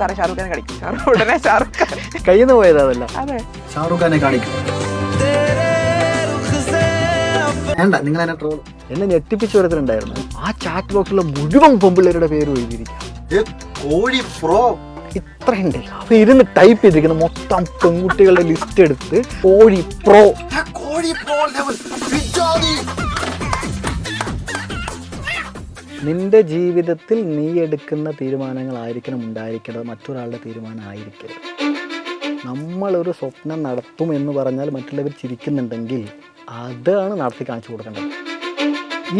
സാറേ ഷാറുഖ് ഖാനെ കാണിക്കും. ഉടനെ ഷാറുഖ് ഖാൻ കയ്യിൽ നിന്ന് പോയത് അതല്ല. അതെ, ഷാറുഖ് ഖാനെ കാണിക്കും. വേണ്ട, നിങ്ങൾ എന്നെ ട്രോൾ. എന്നെ ഞെട്ടിപ്പിച്ചു വരുന്നുണ്ടായിരുന്നു. ആ ചാറ്റ് ബോക്സിലുള്ള മുഴുവൻ പെമ്പിള്ളേരുടെ പേര് എഴുതിയിരിക്കാം. ഇത്രയുണ്ട്. അപ്പൊ ഇരുന്ന് ടൈപ്പ് ചെയ്തിരിക്കുന്ന മൊത്തം പെൺകുട്ടികളുടെ ലിസ്റ്റ് എടുത്ത് കോഴി പ്രോ. നിന്റെ ജീവിതത്തിൽ നീ എടുക്കുന്ന തീരുമാനങ്ങളായിരിക്കണം ഉണ്ടായിരിക്കേണ്ടത്, മറ്റൊരാളുടെ തീരുമാനം ആയിരിക്കരുത്. നമ്മളൊരു സ്വപ്നം നടത്തും എന്ന് പറഞ്ഞാൽ മറ്റുള്ളവർ ചിരിക്കുന്നുണ്ടെങ്കിൽ അതാണ് നടത്തി കാണിച്ചു കൊടുക്കേണ്ടത്.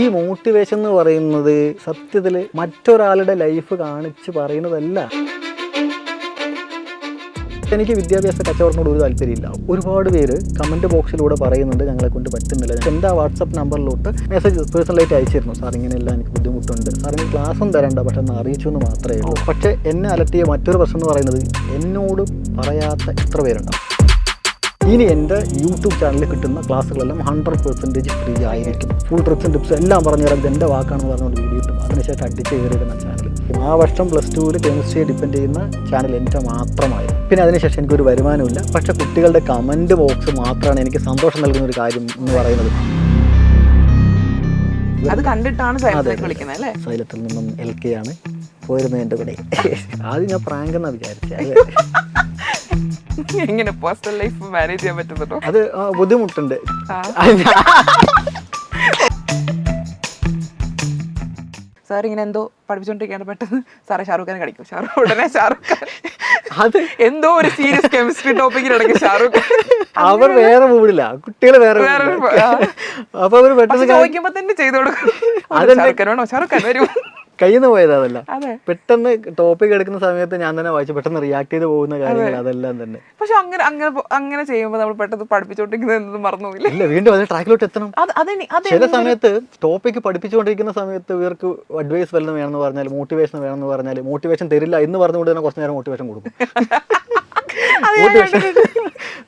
ഈ മോട്ടിവേഷൻ എന്ന് പറയുന്നത് സത്യത്തിൽ മറ്റൊരാളുടെ ലൈഫ് കാണിച്ച് പറയുന്നതല്ല. എനിക്ക് വിദ്യാഭ്യാസ കച്ചവടത്തിനോട് ഒരു താല്പര്യമില്ല. ഒരുപാട് പേര് കമൻറ്റ് ബോക്സിലൂടെ പറയുന്നുണ്ട് ഞങ്ങളെ കൊണ്ട് പറ്റുന്നില്ല. എൻ്റെ വാട്സപ്പ് നമ്പറിലോട്ട് മെസ്സേജ് പേഴ്സണലായിട്ട് അയച്ചിരുന്നു, സാർ ഇങ്ങനെയല്ല എനിക്ക് ബുദ്ധിമുട്ടുണ്ട്, സാറിന് ക്ലാസ്സും തരണ്ട, പക്ഷെ ഒന്ന് അറിയിച്ചു എന്ന് മാത്രമേ ഉള്ളൂ. പക്ഷേ എന്നെ അലട്ടിയ മറ്റൊരു പ്രശ്നം എന്ന് പറയുന്നത് എന്നോട് പറയാത്ത എത്ര പേരുണ്ടാവും. ഇനി എൻ്റെ യൂട്യൂബ് ചാനലിൽ കിട്ടുന്ന ക്ലാസ്സുകളെല്ലാം 100% ഫ്രീ ആയിരിക്കും. ഫുൾ ട്രിക്സും ടിപ്സും എല്ലാം പറഞ്ഞു തരാം. ഇതെൻ്റെ വാക്കാണെന്ന് പറഞ്ഞുകൊണ്ട് വീഡിയോ കിട്ടും. അതിനുശേഷം അടിച്ച് കയറിയിരുന്ന ചാനൽ ആ വർഷം +2 കെമിസ്ട്രിയെ ഡിപ്പെൻഡ് ചെയ്യുന്ന ചാനൽ എൻ്റെ മാത്രമായിരുന്നു. പിന്നെ അതിനുശേഷം എനിക്കൊരു വരുമാനമില്ല. പക്ഷേ കുട്ടികളുടെ കമൻറ്റ് ബോക്സ് മാത്രമാണ് എനിക്ക് സന്തോഷം നൽകുന്ന ഒരു കാര്യം എന്ന് പറയുന്നത്. അത് കണ്ടിട്ടാണ് സൈലത്തിലേക്ക് വിളിക്കുന്നത് അല്ലേ? സൈലത്തിൽ നിന്നും LK ആണ് പോയിരുന്നത് എൻ്റെ കൂടെ. ആദ്യം ഞാൻ പ്രാങ്ക് എന്നാണ് വിചാരിച്ചത്. എങ്ങനെ പേഴ്സണൽ ലൈഫ് മാനേജ് ചെയ്യാൻ പറ്റുന്നുണ്ടോ? അത് ബുദ്ധിമുട്ടുണ്ട്. സാർ ഇങ്ങനെ എന്തോ പഠിപ്പിച്ചോണ്ടിരിക്കുകയാണ്, പെട്ടെന്ന് സാറേ ഷാറുഖ് ഖാനെ കാണിക്കും. ഉടനെ ഷാറുഖ് ഖാൻ അത് എന്തോ ഒരു സീരിയസ് കെമിസ്ട്രി ടോപ്പിക്കിനിടയ്ക്ക് ഷാറുഖ് അവർ വേറെ മൂടില്ല, കുട്ടികൾ വേറെ. അപ്പൊ അവര് പെട്ടെന്ന് ചോദിക്കുമ്പോ തന്നെ ചെയ്തു കൊടുക്കും. ഷാറുഖ് ഖാൻ വേണോ, ഷാറുഖ് ഖാൻ വരും. കയ്യിൽ നിന്ന് പോയത് അതല്ല. പെട്ടെന്ന് ടോപ്പിക് എടുക്കുന്ന സമയത്ത് ഞാൻ തന്നെ വായിച്ചു പെട്ടെന്ന് റിയാക്ട് ചെയ്ത് പോകുന്ന കാര്യങ്ങൾ അതെല്ലാം തന്നെ. പക്ഷെ അങ്ങനെ ചെയ്യുമ്പോൾ നമ്മൾ പെട്ടെന്ന് പഠിപ്പിച്ചോണ്ടിരിക്കുന്നത് മറന്നുപോയില്ല. ഇല്ല, വീണ്ടും അത് ട്രാക്കിലോട്ട് എത്തണം. ചില സമയത്ത് ടോപ്പിക്ക് പഠിപ്പിച്ചുകൊണ്ടിരിക്കുന്ന സമയത്ത് ഇവർക്ക് അഡ്വൈസ് വല്ലതും വേണമെന്ന് പറഞ്ഞാൽ, മോട്ടിവേഷൻ വേണമെന്ന് പറഞ്ഞാൽ മോട്ടിവേഷൻ തരില്ല എന്ന് പറഞ്ഞുകൊണ്ട് തന്നെ കുറച്ച് നേരം മോട്ടിവേഷൻ കൊടുക്കും.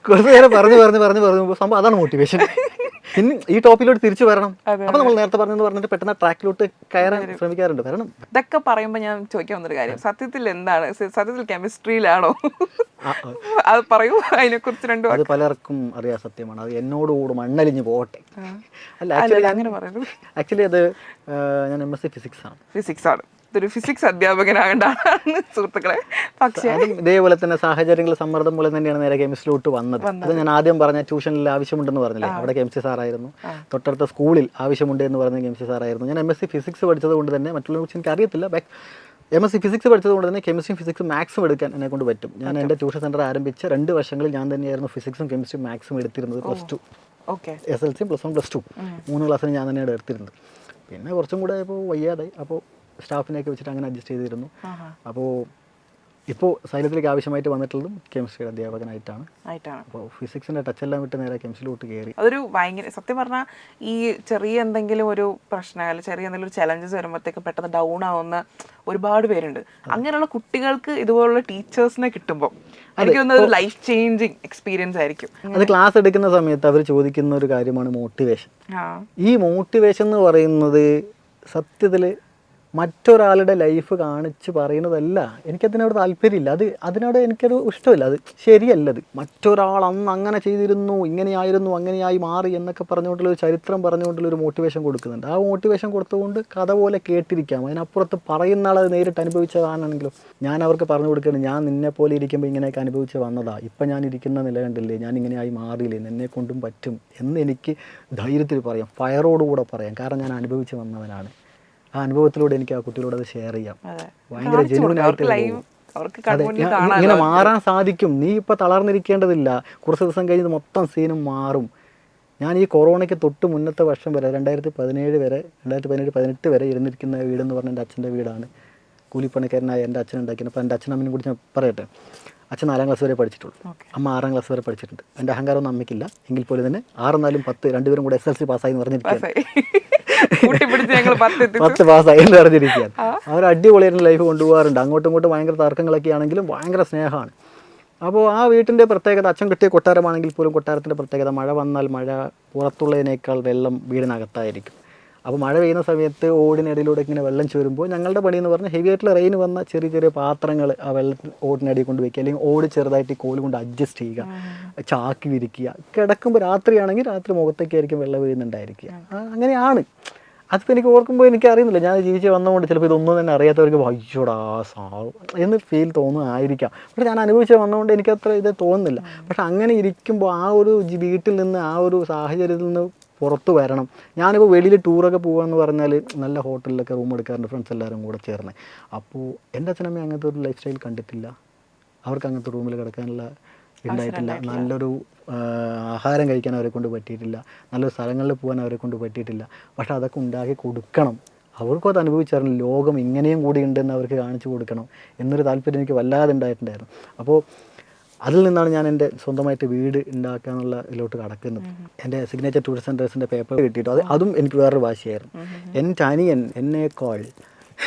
കുറച്ച് നേരം പറഞ്ഞു സംഭവം അതാണ് മോട്ടിവേഷൻ. പിന്നെ ഈ ടോപ്പിലോട്ട് തിരിച്ചു വരണം. അപ്പൊ നമ്മൾ നേരത്തെ പറഞ്ഞിട്ട് പെട്ടെന്ന് ട്രാക്കിലോട്ട് കയറാൻ ശ്രമിക്കാറുണ്ട്. വരണം. ഇതൊക്കെ പറയുമ്പോ ഞാൻ ചോദിക്കാൻ വന്നൊരു കാര്യം, സത്യത്തിൽ എന്താണ്, സത്യത്തിൽ കെമിസ്ട്രിയിലാണോ? അത് പറയൂ, അതിനെ കുറിച്ച് രണ്ടു. അത് പലർക്കും അറിയാൻ സത്യമാണ്. അത് എന്നോടുകൂടി മണ്ണലിഞ്ഞ് പോകട്ടെ. അല്ല, ആക്ച്വലി അത് ഞാൻ MSc ഫിസിക്സ് ആണ്. ഫിസിക്സ് ആണ്. ഇതൊരു ഫിസിക്സ് അധ്യാപകനാകണ്ടാണ് സുഹൃത്തുക്കളെ. പക്ഷേ ഇതേപോലെ തന്നെ സാഹചര്യങ്ങൾ സമ്മർദ്ദം മൂലം തന്നെയാണ് നേരെ കെമിസ്ട്രിയിലോട്ട് വന്നത്. അത് ഞാൻ ആദ്യം പറഞ്ഞ ട്യൂഷനിൽ ആവശ്യമുണ്ടെന്ന് പറഞ്ഞില്ലേ, അവിടെ കെമിസ്ട്രി സാറായിരുന്നു. തൊട്ടടുത്ത സ്കൂളിൽ ആവശ്യമുണ്ട് എന്ന് പറഞ്ഞ കെമിസ്ട്രി സാറായിരുന്നു. ഞാൻ MSc ഫിസിക്സ് പഠിച്ചത് കൊണ്ട് തന്നെ മറ്റുള്ള കുറിച്ച് എനിക്ക് അറിയത്തില്ല. MSc ഫിസിക്സ് പഠിച്ചത് കൊണ്ട് തന്നെ കെമിസ്ട്രിയും ഫിസിക്സും മാത്സും എടുക്കാൻ എന്നെ കൊണ്ട് പറ്റും. ഞാൻ എൻ്റെ ട്യൂഷൻ സെൻറ്റർ ആരംഭിച്ച 2 വർഷങ്ങളിൽ ഞാൻ തന്നെയായിരുന്നു ഫിസിക്സും കെമിസ്ട്രിയും മാത്സും എടുത്തിരുന്നത്. +2 SLC +1 +2 3 ക്ലാസ്സിന് ഞാൻ തന്നെയാണ് എടുത്തിരുന്നത്. പിന്നെ കുറച്ചും കൂടെ ഇപ്പോൾ വയ്യാതായി. അപ്പോൾ സ്റ്റാഫിനെയൊക്കെ വെച്ചിട്ട് അങ്ങനെ അഡ്ജസ്റ്റ് ചെയ്തിരുന്നു. അപ്പോൾ ഇപ്പോൾ സൈലത്തിലേക്ക് ആവശ്യമായിട്ട് വന്നിട്ടുള്ളതും കെമിസ്ട്രിയുടെ അധ്യാപകനായിട്ടാണ്. അപ്പോൾ ഫിസിക്സിൻ്റെ ടച്ചെല്ലാം വിട്ട് നേരെ കെമിസ്ട്രിയിലോട്ട് കയറി. അതൊരു ഭയങ്കര, സത്യം പറഞ്ഞാൽ ഈ ചെറിയ എന്തെങ്കിലും ഒരു പ്രശ്നം അല്ലെങ്കിൽ ചെറിയ എന്തെങ്കിലും ഒരു ചലഞ്ചസ് വരുമ്പോഴത്തേക്ക് പെട്ടെന്ന് ഡൗൺ ആവുന്ന ഒരുപാട് പേരുണ്ട്. അങ്ങനെയുള്ള കുട്ടികൾക്ക് ഇതുപോലുള്ള ടീച്ചേഴ്സിനെ കിട്ടുമ്പോൾ എനിക്ക് തോന്നുന്നത് ഒരു ലൈഫ് ചേഞ്ചിങ് എക്സ്പീരിയൻസ് ആയിരിക്കും. അത് ക്ലാസ് എടുക്കുന്ന സമയത്ത് അവർ ചോദിക്കുന്ന ഒരു കാര്യമാണ് മോട്ടിവേഷൻ. ഈ മോട്ടിവേഷൻ എന്ന് പറയുന്നത് സത്യത്തിൽ മറ്റൊരാളുടെ ലൈഫ് കാണിച്ച് പറയുന്നതല്ല. എനിക്കതിനോട് താല്പര്യമില്ല. അതിനോട് എനിക്കൊരു ഇഷ്ടമില്ല. അത് ശരിയല്ലത്. മറ്റൊരാൾ അന്ന് അങ്ങനെ ചെയ്തിരുന്നു, ഇങ്ങനെയായിരുന്നു, അങ്ങനെയായി മാറി എന്നൊക്കെ പറഞ്ഞുകൊണ്ടുള്ളൊരു ചരിത്രം പറഞ്ഞുകൊണ്ടുള്ളൊരു മോട്ടിവേഷൻ കൊടുക്കുന്നുണ്ട്. ആ മോട്ടിവേഷൻ കൊടുത്തുകൊണ്ട് കഥ പോലെ കേട്ടിരിക്കാം. അതിനപ്പുറത്ത് പറയുന്ന ആളത് നേരിട്ട് അനുഭവിച്ചതാണെങ്കിലും ഞാൻ അവർക്ക് പറഞ്ഞു കൊടുക്കുകയാണ്, ഞാൻ നിന്നെ പോലെ ഇരിക്കുമ്പോൾ ഇങ്ങനെയൊക്കെ അനുഭവിച്ച് വന്നതാ, ഇപ്പം ഞാൻ ഇരിക്കുന്ന നില കണ്ടില്ലേ, ഞാൻ ഇങ്ങനെയായി മാറിയില്ലേ, എന്നെ കൊണ്ടും പറ്റും എന്ന് എനിക്ക് ധൈര്യത്തിൽ പറയാം, ഫയറോടുകൂടെ പറയാം. കാരണം ഞാൻ അനുഭവിച്ച് വന്നവനാണ്. ആ അനുഭവത്തിലൂടെ എനിക്ക് ആ കുട്ടികളോട് അത് ഷെയർ ചെയ്യാം. ഭയങ്കര ജെന്യുവനായിട്ട് ഇങ്ങനെ മാറാൻ സാധിക്കും. നീ ഇപ്പം തളർന്നിരിക്കേണ്ടതില്ല. കുറച്ച് ദിവസം കഴിഞ്ഞ് മൊത്തം സീനും മാറും. ഞാൻ ഈ കൊറോണയ്ക്ക് തൊട്ട് മുന്നത്തെ വർഷം വരെ 2017 വരെ 2018 വരെ ഇരുന്നിരിക്കുന്ന വീടെന്ന് പറഞ്ഞാൽ എൻ്റെ അച്ഛൻ്റെ വീടാണ്. കൂലിപ്പണിക്കാരനായ എൻ്റെ അച്ഛൻ ഉണ്ടാക്കിയത്. അപ്പോൾ എൻ്റെ അച്ഛനമ്മനെ കുറിച്ച് ഞാൻ പറയട്ടെ. അച്ഛൻ 4ാം ക്ലാസ് വരെ പഠിച്ചിട്ടുള്ളൂ, അമ്മ 6ാം ക്ലാസ് വരെ പഠിച്ചിട്ടുണ്ട്. എൻ്റെ അഹങ്കാരമൊന്നും അമ്മയ്ക്കില്ല. എങ്കിൽ പോലും തന്നെ 6, 4, 10 രണ്ടുപേരും കൂടെ SLC പാസ്സായി എന്ന് പറഞ്ഞിരിക്കുകയാണ്. 10 പാസ്സായി എന്ന് പറഞ്ഞിരിക്കുകയാണ്. അവർ അടിപൊളിയായിട്ട് ലൈഫ് കൊണ്ടുപോകാറുണ്ട്. അങ്ങോട്ടും ഇങ്ങോട്ടും ഭയങ്കര തർക്കങ്ങളൊക്കെ ആണെങ്കിലും ഭയങ്കര സ്നേഹമാണ്. അപ്പോൾ ആ വീട്ടിൻ്റെ പ്രത്യേകത, അച്ഛൻ കിട്ടിയ കൊട്ടാരമാണെങ്കിൽ പോലും കൊട്ടാരത്തിൻ്റെ പ്രത്യേകത, മഴ വന്നാൽ മഴ പുറത്തുള്ളതിനേക്കാൾ വെള്ളം വീടിനകത്തായിരിക്കും. അപ്പോൾ മഴ പെയ്യുന്ന സമയത്ത് ഓടിനടിയിലൂടെ ഇങ്ങനെ വെള്ളം ചോരുമ്പോൾ ഞങ്ങളുടെ പണി എന്ന് പറഞ്ഞാൽ ഹെവി ആയിട്ടുള്ള റെയിൻ വന്ന ചെറിയ ചെറിയ പാത്രങ്ങൾ ആ വെള്ളത്തിൽ ഓടിനടിയിൽ കൊണ്ട് വയ്ക്കുക, അല്ലെങ്കിൽ ഓട് ചെറുതായിട്ട് കോല് കൊണ്ട് അഡ്ജസ്റ്റ് ചെയ്യുക, ചാക്കി വിരിക്കുക. കിടക്കുമ്പോൾ രാത്രിയാണെങ്കിൽ രാത്രി മുഖത്തേക്കായിരിക്കും വെള്ളം വീഴുന്നുണ്ടായിരിക്കുക. അങ്ങനെയാണ്. അതിപ്പോൾ എനിക്ക് ഓർക്കുമ്പോൾ എനിക്ക് അറിയുന്നില്ല, ഞാൻ ജീവിച്ച് വന്നതുകൊണ്ട് ചിലപ്പോൾ ഇതൊന്നും തന്നെ അറിയാത്തവർക്ക് അയ്യോടാ എന്ന് ഫീൽ തോന്നുമായിരിക്കാം. പക്ഷേ ഞാൻ അനുഭവിച്ച് വന്നതുകൊണ്ട് എനിക്കത്ര ഇത് തോന്നുന്നില്ല. പക്ഷെ അങ്ങനെ ഇരിക്കുമ്പോൾ ആ ഒരു വീട്ടിൽ നിന്ന് ആ ഒരു സാഹചര്യത്തിൽ നിന്ന് പുറത്ത് വരണം. ഞാനിപ്പോൾ വെളിയിൽ ടൂറൊക്കെ പോകുകയെന്ന് പറഞ്ഞാൽ നല്ല ഹോട്ടലിലൊക്കെ റൂം എടുക്കാറുണ്ട് ഫ്രണ്ട്സ് എല്ലാവരും കൂടെ ചേർന്ന്. അപ്പോൾ എൻ്റെ അച്ഛനമ്മ അങ്ങനത്തെ ഒരു ലൈഫ് സ്റ്റൈൽ കണ്ടിട്ടില്ല. അവർക്ക് അങ്ങനത്തെ റൂമിൽ കിടക്കാനുള്ള ഉണ്ടായിട്ടില്ല. നല്ലൊരു ആഹാരം കഴിക്കാൻ അവരെ കൊണ്ട് പറ്റിയിട്ടില്ല. നല്ലൊരു സ്ഥലങ്ങളിൽ പോകാൻ അവരെ കൊണ്ട് പറ്റിയിട്ടില്ല. പക്ഷെ അതൊക്കെ ഉണ്ടാക്കി കൊടുക്കണം. അവർക്കും അത് അനുഭവിച്ചറിഞ്ഞു. ലോകം ഇങ്ങനെയും കൂടി ഉണ്ടെന്ന് അവർക്ക് കാണിച്ചു കൊടുക്കണം എന്നൊരു താല്പര്യം എനിക്ക് വല്ലാതെ ഉണ്ടായിട്ടുണ്ടായിരുന്നു. അപ്പോൾ അതിൽ നിന്നാണ് ഞാൻ എൻ്റെ സ്വന്തമായിട്ട് വീട് ഉണ്ടാക്കാനുള്ള ഇതിലോട്ട് കടക്കുന്നത്. എൻ്റെ സിഗ്നേച്ചർ ടൂറിസ്റ്റ് സെൻറ്റേഴ്സിൻ്റെ പേപ്പർ കിട്ടിയിട്ടു. അതും എനിക്ക് വേറൊരു വാശിയായിരുന്നു. എൻ്റെ അനിയൻ എന്നേക്കാൾ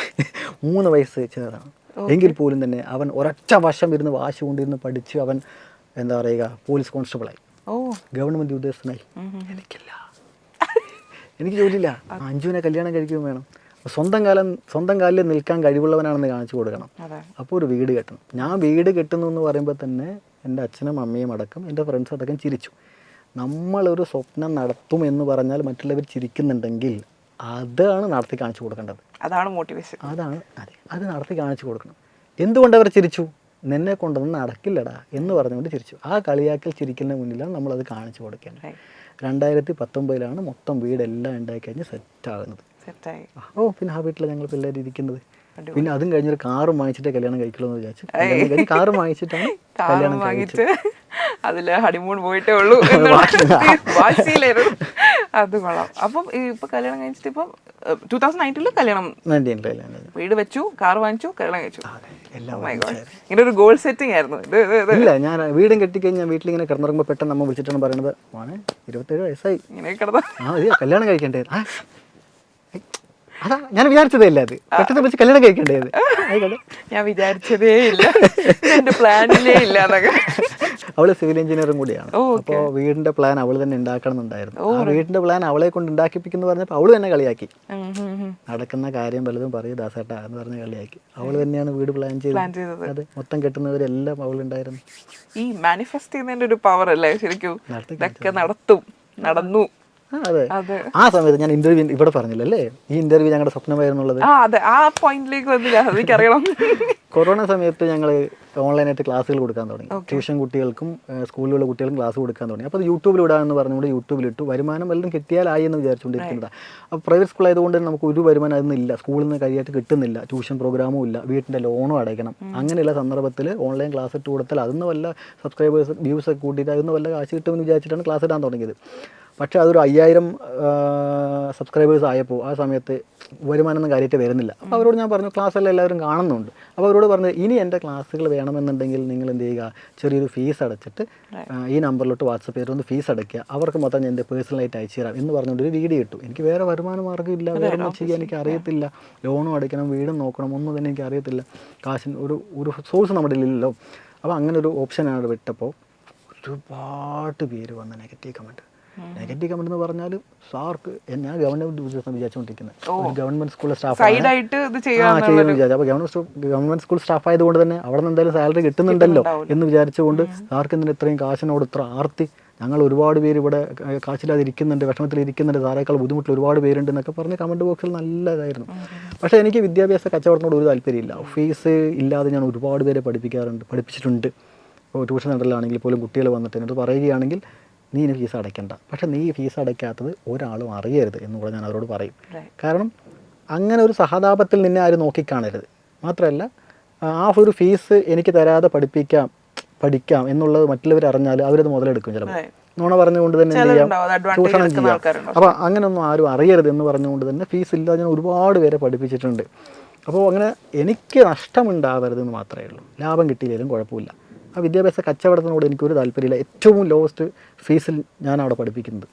3 വയസ്സ് ചെറുതാണ്. എങ്കിൽ പോലും തന്നെ അവൻ ഒരൊറ്റ വർഷം ഇരുന്ന് വാശി കൊണ്ടിരുന്ന് പഠിച്ച് അവൻ എന്താ പറയുക പോലീസ് കോൺസ്റ്റബിളായി, ഗവൺമെൻറ് ഉദ്യോഗസ്ഥനായി. എനിക്കില്ല, എനിക്ക് ജോലിയില്ല. അഞ്ജുവിനെ കല്യാണം കഴിക്കുകയും വേണം. സ്വന്തം കാലിൽ നിൽക്കാൻ കഴിവുള്ളവനാണെന്ന് കാണിച്ചു കൊടുക്കണം. അപ്പോൾ ഒരു വീട് കെട്ടണം. ഞാൻ വീട് കെട്ടുന്നു എന്ന് പറയുമ്പോൾ തന്നെ എൻ്റെ അച്ഛനും അമ്മയും അടക്കം എൻ്റെ ഫ്രണ്ട്സ് അടക്കം ചിരിച്ചു. നമ്മളൊരു സ്വപ്നം നടത്തും എന്ന് പറഞ്ഞാൽ മറ്റുള്ളവർ ചിരിക്കുന്നുണ്ടെങ്കിൽ അതാണ് നടത്തി കാണിച്ചു കൊടുക്കേണ്ടത്. അതാണ് മോട്ടിവേഷൻ. അതെ, അത് നടത്തി കാണിച്ചു കൊടുക്കണം. എന്തുകൊണ്ട് അവർ ചിരിച്ചു? നിന്നെ കൊണ്ടൊന്നും നടക്കില്ലടാ എന്ന് പറഞ്ഞുകൊണ്ട് ചിരിച്ചു. ആ കളിയാക്കൽ ചിരിക്കുന്ന മുന്നിലാണ് നമ്മളത് കാണിച്ചു കൊടുക്കേണ്ടത്. 2019 മൊത്തം വീടെല്ലാം ഉണ്ടാക്കി കഴിഞ്ഞ് സെറ്റാകുന്നത്. പിന്നെ ആ വീട്ടിൽ ഞങ്ങൾ പിള്ളേർ ഇരിക്കുന്നത്. പിന്നെ അതും കഴിഞ്ഞൊരു കാറും വാങ്ങിച്ചിട്ടേ കല്യാണം കഴിക്കുള്ളൂ എന്ന് വിചാരിച്ചു. കാറും വാങ്ങിച്ചിട്ടാണ് കല്യാണം കഴിച്ചത്. അതില് ഹണിമൂൺ പോയിട്ടേ ഉള്ളൂ. അത് കൊള്ളാം. അപ്പം ഇപ്പൊ കല്യാണം കഴിച്ചിട്ട് ഇപ്പം 2019 കല്യാണം, വീട് വെച്ചു, കാർ വാങ്ങിച്ചു, കല്യാണം കഴിച്ചു. ഇങ്ങനെ ഒരു ഗോൾ സെറ്റിംഗ് ആയിരുന്നു. ഇല്ല, ഞാൻ വീടും കെട്ടിക്കഴിഞ്ഞാൽ വീട്ടിലിങ്ങനെ കിടന്നിറങ്ങുമ്പോൾ പെട്ടെന്ന് നമ്മ വിളിച്ചിട്ടാണ് പറയുന്നത് 27 വയസ്സായി, ഇങ്ങനെ കിടന്ന കല്യാണം കഴിക്കണ്ടേ. അതാ ഞാൻ വിചാരിച്ചതേ ഇല്ല, അത് പെട്ടെന്ന് വിളിച്ച് കല്യാണം കഴിക്കേണ്ടത്. ഞാൻ വിചാരിച്ചതേ ഇല്ല, എന്റെ പ്ലാനിലേ ഇല്ല. അവള് സിവിൽ എഞ്ചിനീയറും കൂടിയാണ്. അപ്പോൾ വീടിന്റെ പ്ലാൻ അവള് തന്നെ ഉണ്ടാക്കണം എന്നുണ്ടായിരുന്നു. ആ വീടിന്റെ പ്ലാൻ അവളെ കൊണ്ട് ഉണ്ടാക്കിപ്പിക്കുന്നു പറഞ്ഞപ്പോൾ അവള് തന്നെ കളിയാക്കി. നടക്കുന്ന കാര്യം വല്ലതും പറയും ദാസേട്ടാ എന്ന് പറഞ്ഞ് കളിയാക്കി. അവള് തന്നെയാണ് വീട് പ്ലാൻ ചെയ്തത്. അത് മൊത്തം കെട്ടുന്നവരെല്ലാം അവളുണ്ടായിരുന്നു. ഈ മാനിഫെസ്റ്റ് ചെയ്യുന്നതിന്റെ ഒരു പവർ അല്ലേ ശരിക്കും, ഇതൊക്കെ നടന്നു. അതെ, ആ സമയത്ത് ഞാൻ ഇന്റർവ്യൂ ഇവിടെ പറഞ്ഞില്ലല്ലേ, ഈ ഇന്റർവ്യൂ ഞങ്ങളുടെ സ്വപ്നമായിരുന്നുള്ളത്. ആ പോയിന്റിലേക്ക് വന്നില്ല, എനിക്കറിയണം. കൊറോണ സമയത്ത് ഞങ്ങൾ ഓൺലൈനായിട്ട് ക്ലാസ്സുകൾ കൊടുക്കാൻ തുടങ്ങി. ട്യൂഷൻ കുട്ടികൾക്കും സ്കൂളിലുള്ള കുട്ടികൾക്കും ക്ലാസ് കൊടുക്കാൻ തുടങ്ങി. അപ്പോൾ അത് യൂട്യൂബിൽ ഇടാമെന്ന് പറഞ്ഞുകൊണ്ട് യൂട്യൂബിലിട്ടു. വരുമാനം വല്ലതും കിട്ടിയാലായി എന്ന് വിചാരിച്ചുകൊണ്ടിരിക്കുന്നതാണ്. അപ്പോൾ പ്രൈവറ്റ് സ്കൂൾ ആയതുകൊണ്ട് നമുക്ക് ഒരു വരുമാനം അതൊന്നും ഇല്ല, സ്കൂളിൽ നിന്ന് കാര്യമായിട്ട് കിട്ടുന്നില്ല, ട്യൂഷൻ പ്രോഗ്രാമും ഇല്ല, വീട്ടിൻ്റെ ലോണും അടയ്ക്കണം. അങ്ങനെയുള്ള സന്ദർഭത്തിൽ ഓൺലൈൻ ക്ലാസ് ഇട്ട് കൊടുത്താൽ അതൊന്നും വല്ല സബ്സ്ക്രൈബേഴ്സ് വ്യൂസൊക്കെ കൂട്ടിയിട്ട് അതൊന്നും വല്ല കാശ് കിട്ടുമെന്ന് വിചാരിച്ചിട്ടാണ് ക്ലാസ് ഇടാൻ തുടങ്ങിയത്. പക്ഷേ അതൊരു 5000 സബ്സ്ക്രൈബേഴ്സ് ആയപ്പോൾ ആ സമയത്ത് വരുമാനമൊന്നും കാര്യമായിട്ട് വരുന്നില്ല. അപ്പോൾ അവരോട് ഞാൻ പറഞ്ഞു, ക്ലാസ്സെല്ലാം എല്ലാവരും കാണുന്നുണ്ട്. അപ്പോൾ അവരോട് പറഞ്ഞത്, ഇനി എൻ്റെ ക്ലാസ്സുകൾ വേണമെന്നുണ്ടെങ്കിൽ നിങ്ങൾ എന്ത് ചെയ്യുക, ചെറിയൊരു ഫീസ് അടച്ചിട്ട് ഈ നമ്പറിലോട്ട് വാട്സപ്പ് ചെയ്തൊന്ന് ഫീസ് അടയ്ക്കുക, അവർക്ക് മൊത്തം ഞാൻ എൻ്റെ പേഴ്സണലായിട്ട് അയച്ചു തരാം എന്ന് പറഞ്ഞുകൊണ്ടൊരു വീഡിയോ ഇട്ടു. എനിക്ക് വേറെ വരുമാന മാർഗ്ഗം ഇല്ല, വേറെ ഒന്നും ചെയ്യാൻ എനിക്ക് അറിയത്തില്ല, ലോണും അടയ്ക്കണം, വീടും നോക്കണം, ഒന്നും തന്നെ എനിക്ക് അറിയത്തില്ല, കാശിന് ഒരു സോഴ്സ് നമ്മുടെ ഇല്ലല്ലോ. അപ്പോൾ അങ്ങനെ ഒരു ഓപ്ഷനാണ് വിട്ടപ്പോൾ ഒരുപാട് പേര് വന്ന നെഗറ്റീവ് കമൻറ്റ് എന്ന് പറഞ്ഞാൽ സാർക്ക് ഞാൻ ഗവൺമെന്റ് ഉദ്യോഗസ്ഥൻ വിചാരിച്ചുകൊണ്ടിരിക്കുന്നത്, ഗവൺമെന്റ് സ്കൂളിലെ സ്റ്റാഫ് ചെയ്യുമെന്ന് വിചാരിച്ചു. അപ്പോൾ ഗവൺമെന്റ് സ്കൂൾ സ്റ്റാഫ് ആയതുകൊണ്ട് തന്നെ അവിടെ നിന്ന് എന്തായാലും സാലറി കിട്ടുന്നുണ്ടല്ലോ എന്ന് വിചാരിച്ചുകൊണ്ട് സാർക്ക് എന്തിന് ഇത്രയും കാശിനോട് ഇത്ര ആർത്തി, ഞങ്ങൾ ഒരുപാട് പേര് ഇവിടെ കാശില്ലാതെ ഇരിക്കുന്നുണ്ട്, വിഷമത്തിൽ ഇരിക്കുന്നുണ്ട്, സാറേക്കാൾ ബുദ്ധിമുട്ടിൽ ഒരുപാട് പേരുണ്ട് എന്നൊക്കെ പറഞ്ഞ് കമൻറ്റ് ബോക്സിൽ നല്ലതായിരുന്നു. പക്ഷേ എനിക്ക് വിദ്യാഭ്യാസ കച്ചവടത്തിനോട് ഒരു താല്പര്യമില്ല. ഫീസ് ഇല്ലാതെ ഞാൻ ഒരുപാട് പേരെ പഠിപ്പിച്ചിട്ടുണ്ട്. ഇപ്പോൾ ട്യൂഷൻ സെൻ്ററിലാണെങ്കിൽ പോലും കുട്ടികൾ വന്നിട്ട് എന്നോട് പറയുകയാണെങ്കിൽ നീ ഇനി ഫീസ് അടയ്ക്കണ്ട, പക്ഷേ നീ ഫീസ് അടയ്ക്കാത്തത് ഒരാളും അറിയരുത് എന്ന് കൂടെ ഞാൻ അവരോട് പറയും. കാരണം അങ്ങനെ ഒരു സഹതാപത്തിൽ നിന്നെ ആരും നോക്കിക്കാണരുത്. മാത്രമല്ല ആ ഒരു ഫീസ് എനിക്ക് തരാതെ പഠിക്കാം എന്നുള്ളത് മറ്റുള്ളവർ അറിഞ്ഞാൽ അവരത് മുതലെടുക്കും. ചിലപ്പോൾ നുണ പറഞ്ഞുകൊണ്ട് തന്നെ എന്ത് ചെയ്യാം, ചൂഷണം ചെയ്യാം. അപ്പോൾ അങ്ങനെയൊന്നും ആരും അറിയരുത് എന്ന് പറഞ്ഞുകൊണ്ട് തന്നെ ഫീസ് ഇല്ലാതെ ഞാൻ ഒരുപാട് പേരെ പഠിപ്പിച്ചിട്ടുണ്ട്. അപ്പോൾ അങ്ങനെ എനിക്ക് നഷ്ടമുണ്ടാവരുതെന്ന് മാത്രമേ ഉള്ളൂ. ലാഭം കിട്ടിയില്ലെങ്കിലും കുഴപ്പമില്ല. ആ വിദ്യാഭ്യാസ കച്ചവടത്തിനോട് എനിക്കൊരു താല്പര്യമില്ല. ഏറ്റവും ലോവസ്റ്റ് ഫീസിൽ ഞാൻ അവിടെ പഠിപ്പിക്കുന്നത്.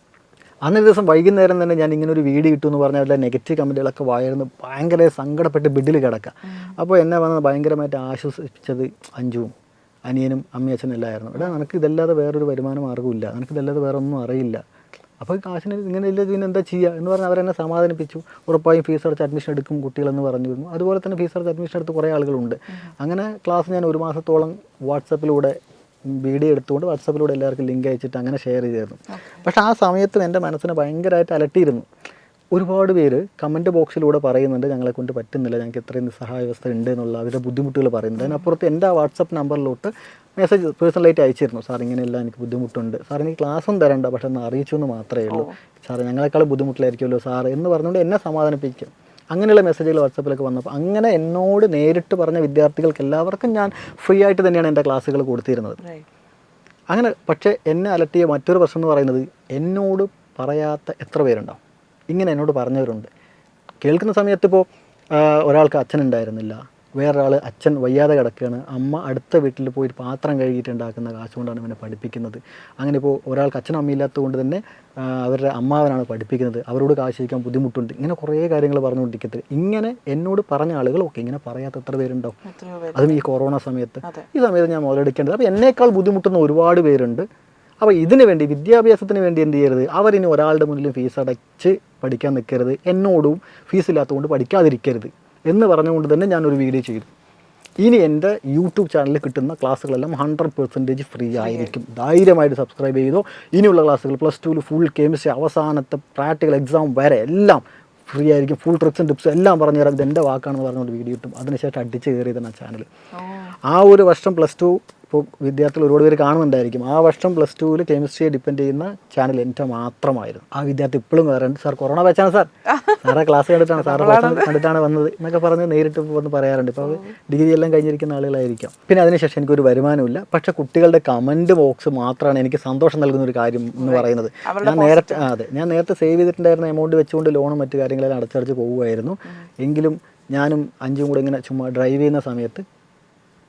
അന്നൊരു ദിവസം വൈകുന്നേരം തന്നെ ഞാൻ ഇങ്ങനെ ഒരു വീഡിയോ ഇട്ടു എന്ന് പറഞ്ഞാൽ അതിലെ നെഗറ്റീവ് കമൻറ്റുകളൊക്കെ വായർന്ന് ഭയങ്കര സങ്കടപ്പെട്ട് ബെഡിൽ കിടക്കുക. അപ്പോൾ എന്നെ വന്ന് ഭയങ്കരമായിട്ട് ആശ്വസിപ്പിച്ചത് അഞ്ജുവും അനിയനും അമ്മയും അച്ഛനും എല്ലായിരുന്നു. എടാ നിനക്ക് ഇതല്ലാതെ വേറൊരു വരുമാന മാർഗ്ഗമില്ല, നിനക്ക് ഇതല്ലാതെ വേറെ ഒന്നും അറിയില്ല, അപ്പോൾ കാശിന് ഇങ്ങനെ ഇല്ല, ഇതിന് എന്താ ചെയ്യുക എന്ന് പറഞ്ഞാൽ അവരെന്നെ സമാധാനിപ്പിച്ചു. ഉറപ്പായും ഫീസ് അടച്ച് അഡ്മിഷൻ എടുക്കും കുട്ടികളെന്ന് പറഞ്ഞിരുന്നു. അതുപോലെ തന്നെ ഫീസ് അടച്ച് അഡ്മിഷൻ എടുത്ത് കുറേ ആളുകളുണ്ട്. അങ്ങനെ ക്ലാസ് ഞാൻ 1 മാസത്തോളം വാട്സപ്പിലൂടെ വീഡിയോ എടുത്തുകൊണ്ട് വാട്സപ്പിലൂടെ എല്ലാവർക്കും ലിങ്ക് അയച്ചിട്ട് അങ്ങനെ ഷെയർ ചെയ്തിരുന്നു. പക്ഷേ ആ സമയത്തും എൻ്റെ മനസ്സിനെ ഭയങ്കരമായിട്ട് അലട്ടിയിരുന്നു. ഒരുപാട് പേര് കമൻറ്റ് ബോക്സിലൂടെ പറയുന്നുണ്ട് ഞങ്ങളെ കൊണ്ട് പറ്റുന്നില്ല, ഞങ്ങൾക്ക് ഇത്രയും നിസ്സഹായാവസ്ഥ ഉണ്ട് എന്നുള്ള അവരുടെ ബുദ്ധിമുട്ടുകൾ പറയുന്നുണ്ട്. അതിനപ്പുറത്ത് എൻ്റെ ആ വാട്സപ്പ് നമ്പറിലോട്ട് മെസ്സേജ് പേഴ്സണലായിട്ട് അയച്ചിരുന്നു. സാർ ഇങ്ങനെയല്ല, എനിക്ക് ബുദ്ധിമുട്ടുണ്ട് സാർ, എനിക്ക് ക്ലാസ്സും തരണ്ട, പക്ഷെ ഒന്ന് അറിയിച്ചു എന്ന് മാത്രമേ ഉള്ളൂ സാർ, ഞങ്ങളെക്കാൾ ബുദ്ധിമുട്ടിലായിരിക്കുമല്ലോ സാർ എന്ന് പറഞ്ഞുകൊണ്ട് എന്നെ സമാധാനിപ്പിക്കും. അങ്ങനെയുള്ള മെസ്സേജുകൾ വാട്സപ്പിലൊക്കെ വന്നപ്പോൾ അങ്ങനെ എന്നോട് നേരിട്ട് പറഞ്ഞ വിദ്യാർത്ഥികൾക്ക് എല്ലാവർക്കും ഞാൻ ഫ്രീ ആയിട്ട് തന്നെയാണ് എൻ്റെ ക്ലാസ്സുകൾ കൊടുത്തിരുന്നത്. അങ്ങനെ പക്ഷേ എന്നെ അലട്ടിയ മറ്റൊരു പ്രശ്നം എന്ന് പറയുന്നത്, എന്നോട് പറയാത്ത എത്ര പേരുണ്ടാവും. ഇങ്ങനെ എന്നോട് പറഞ്ഞവരുണ്ട്. കേൾക്കുന്ന സമയത്ത് ഇപ്പോൾ ഒരാൾക്ക് അച്ഛനുണ്ടായിരുന്നില്ല, വേറൊരാൾ അച്ഛൻ വയ്യാതെ കിടക്കുകയാണ്, അമ്മ അടുത്ത വീട്ടിൽ പോയി പാത്രം കഴുകിയിട്ട് ഉണ്ടാക്കുന്ന കാശ് കൊണ്ടാണ് ഇവനെ പഠിപ്പിക്കുന്നത്. അങ്ങനെ ഇപ്പോൾ ഒരാൾക്ക് അച്ഛനും അമ്മയില്ലാത്തത് കൊണ്ട് തന്നെ അവരുടെ അമ്മാവനാണ് പഠിപ്പിക്കുന്നത്, അവരോട് കാശ് ചോദിക്കാൻ ബുദ്ധിമുട്ടുണ്ട്. ഇങ്ങനെ കുറേ കാര്യങ്ങൾ പറഞ്ഞുകൊണ്ടിരിക്കത്തില്ല. ഇങ്ങനെ എന്നോട് പറഞ്ഞ ആളുകൾ ഓക്കെ, ഇങ്ങനെ പറയാത്ത എത്ര പേരുണ്ടാവും, അതും ഈ കൊറോണ സമയത്ത്. ഈ സമയത്ത് ഞാൻ മുതലെടുക്കേണ്ടത്. അപ്പോൾ എന്നേക്കാൾ ബുദ്ധിമുട്ടുന്ന ഒരുപാട് പേരുണ്ട്. അപ്പോൾ ഇതിന് വേണ്ടി, വിദ്യാഭ്യാസത്തിന് വേണ്ടി എന്ത് ചെയ്യരുത്, അവരിനി ഒരാളുടെ മുന്നിലും ഫീസ് അടച്ച് പഠിക്കാൻ നിൽക്കരുത്, എന്നോടും ഫീസ് ഇല്ലാത്തതുകൊണ്ട് പഠിക്കാതിരിക്കരുത് എന്ന് പറഞ്ഞുകൊണ്ട് തന്നെ ഞാനൊരു വീഡിയോ ചെയ്തു. ഇനി എൻ്റെ യൂട്യൂബ് ചാനലിൽ കിട്ടുന്ന ക്ലാസ്സുകളെല്ലാം 100% ഫ്രീ ആയിരിക്കും. ധൈര്യമായിട്ട് സബ്സ്ക്രൈബ് ചെയ്തോ. ഇനിയുള്ള ക്ലാസ്സുകൾ +2 ഫുൾ കെമിസ്ട്രി അവസാനത്തെ പ്രാക്ടിക്കൽ എക്സാം വരെ എല്ലാം ഫ്രീ ആയിരിക്കും. ഫുൾ ട്രിക്സും ടിപ്സും എല്ലാം പറഞ്ഞുതരാം. ഇതെൻ്റെ വാക്കാണെന്ന് പറഞ്ഞുകൊണ്ട് വീഡിയോ ഇട്ടും അതിനുശേഷം അടിച്ച് കയറിയതാണ് ആ ചാനൽ. ആ ഒരു വർഷം +2 ഇപ്പോൾ വിദ്യാർത്ഥികൾ ഒരുപാട് പേര് കാണുന്നുണ്ടായിരിക്കും. ആ വർഷം +2 കെമിസ്ട്രിയെ ഡിപ്പെൻഡ് ചെയ്യുന്ന ചാനൽ എൻ്റെ മാത്രമായിരുന്നു. ആ വിദ്യാർത്ഥി ഇപ്പോഴും പറയാറുണ്ട്, സാർ കൊറോണ ബാച്ചാണ് സാർ, സാറേ ക്ലാസ് കണ്ടിട്ടാണ്, സാറ് ക്ലാസ് കണ്ടിട്ടാണ് വന്നത് എന്നൊക്കെ പറഞ്ഞ് നേരിട്ട് വന്ന് പറയാറുണ്ട്. ഇപ്പോൾ ഡിഗ്രി എല്ലാം കഴിഞ്ഞിരിക്കുന്ന ആളുകളായിരിക്കാം. പിന്നെ അതിനുശേഷം എനിക്കൊരു വരുമാനമില്ല. പക്ഷേ കുട്ടികളുടെ കമൻറ്റ് ബോക്സ് മാത്രമാണ് എനിക്ക് സന്തോഷം നൽകുന്ന ഒരു കാര്യം എന്ന് പറയുന്നത്. ഞാൻ നേരത്തെ സേവ് ചെയ്തിട്ടുണ്ടായിരുന്ന എമൗണ്ട് വെച്ചുകൊണ്ട് ലോണും മറ്റു കാര്യങ്ങളെല്ലാം അടച്ചടച്ച് പോകുമായിരുന്നു. എങ്കിലും ഞാനും അഞ്ചും കൂടെ ഇങ്ങനെ ചുമ്മാ ഡ്രൈവ് ചെയ്യുന്ന സമയത്ത്,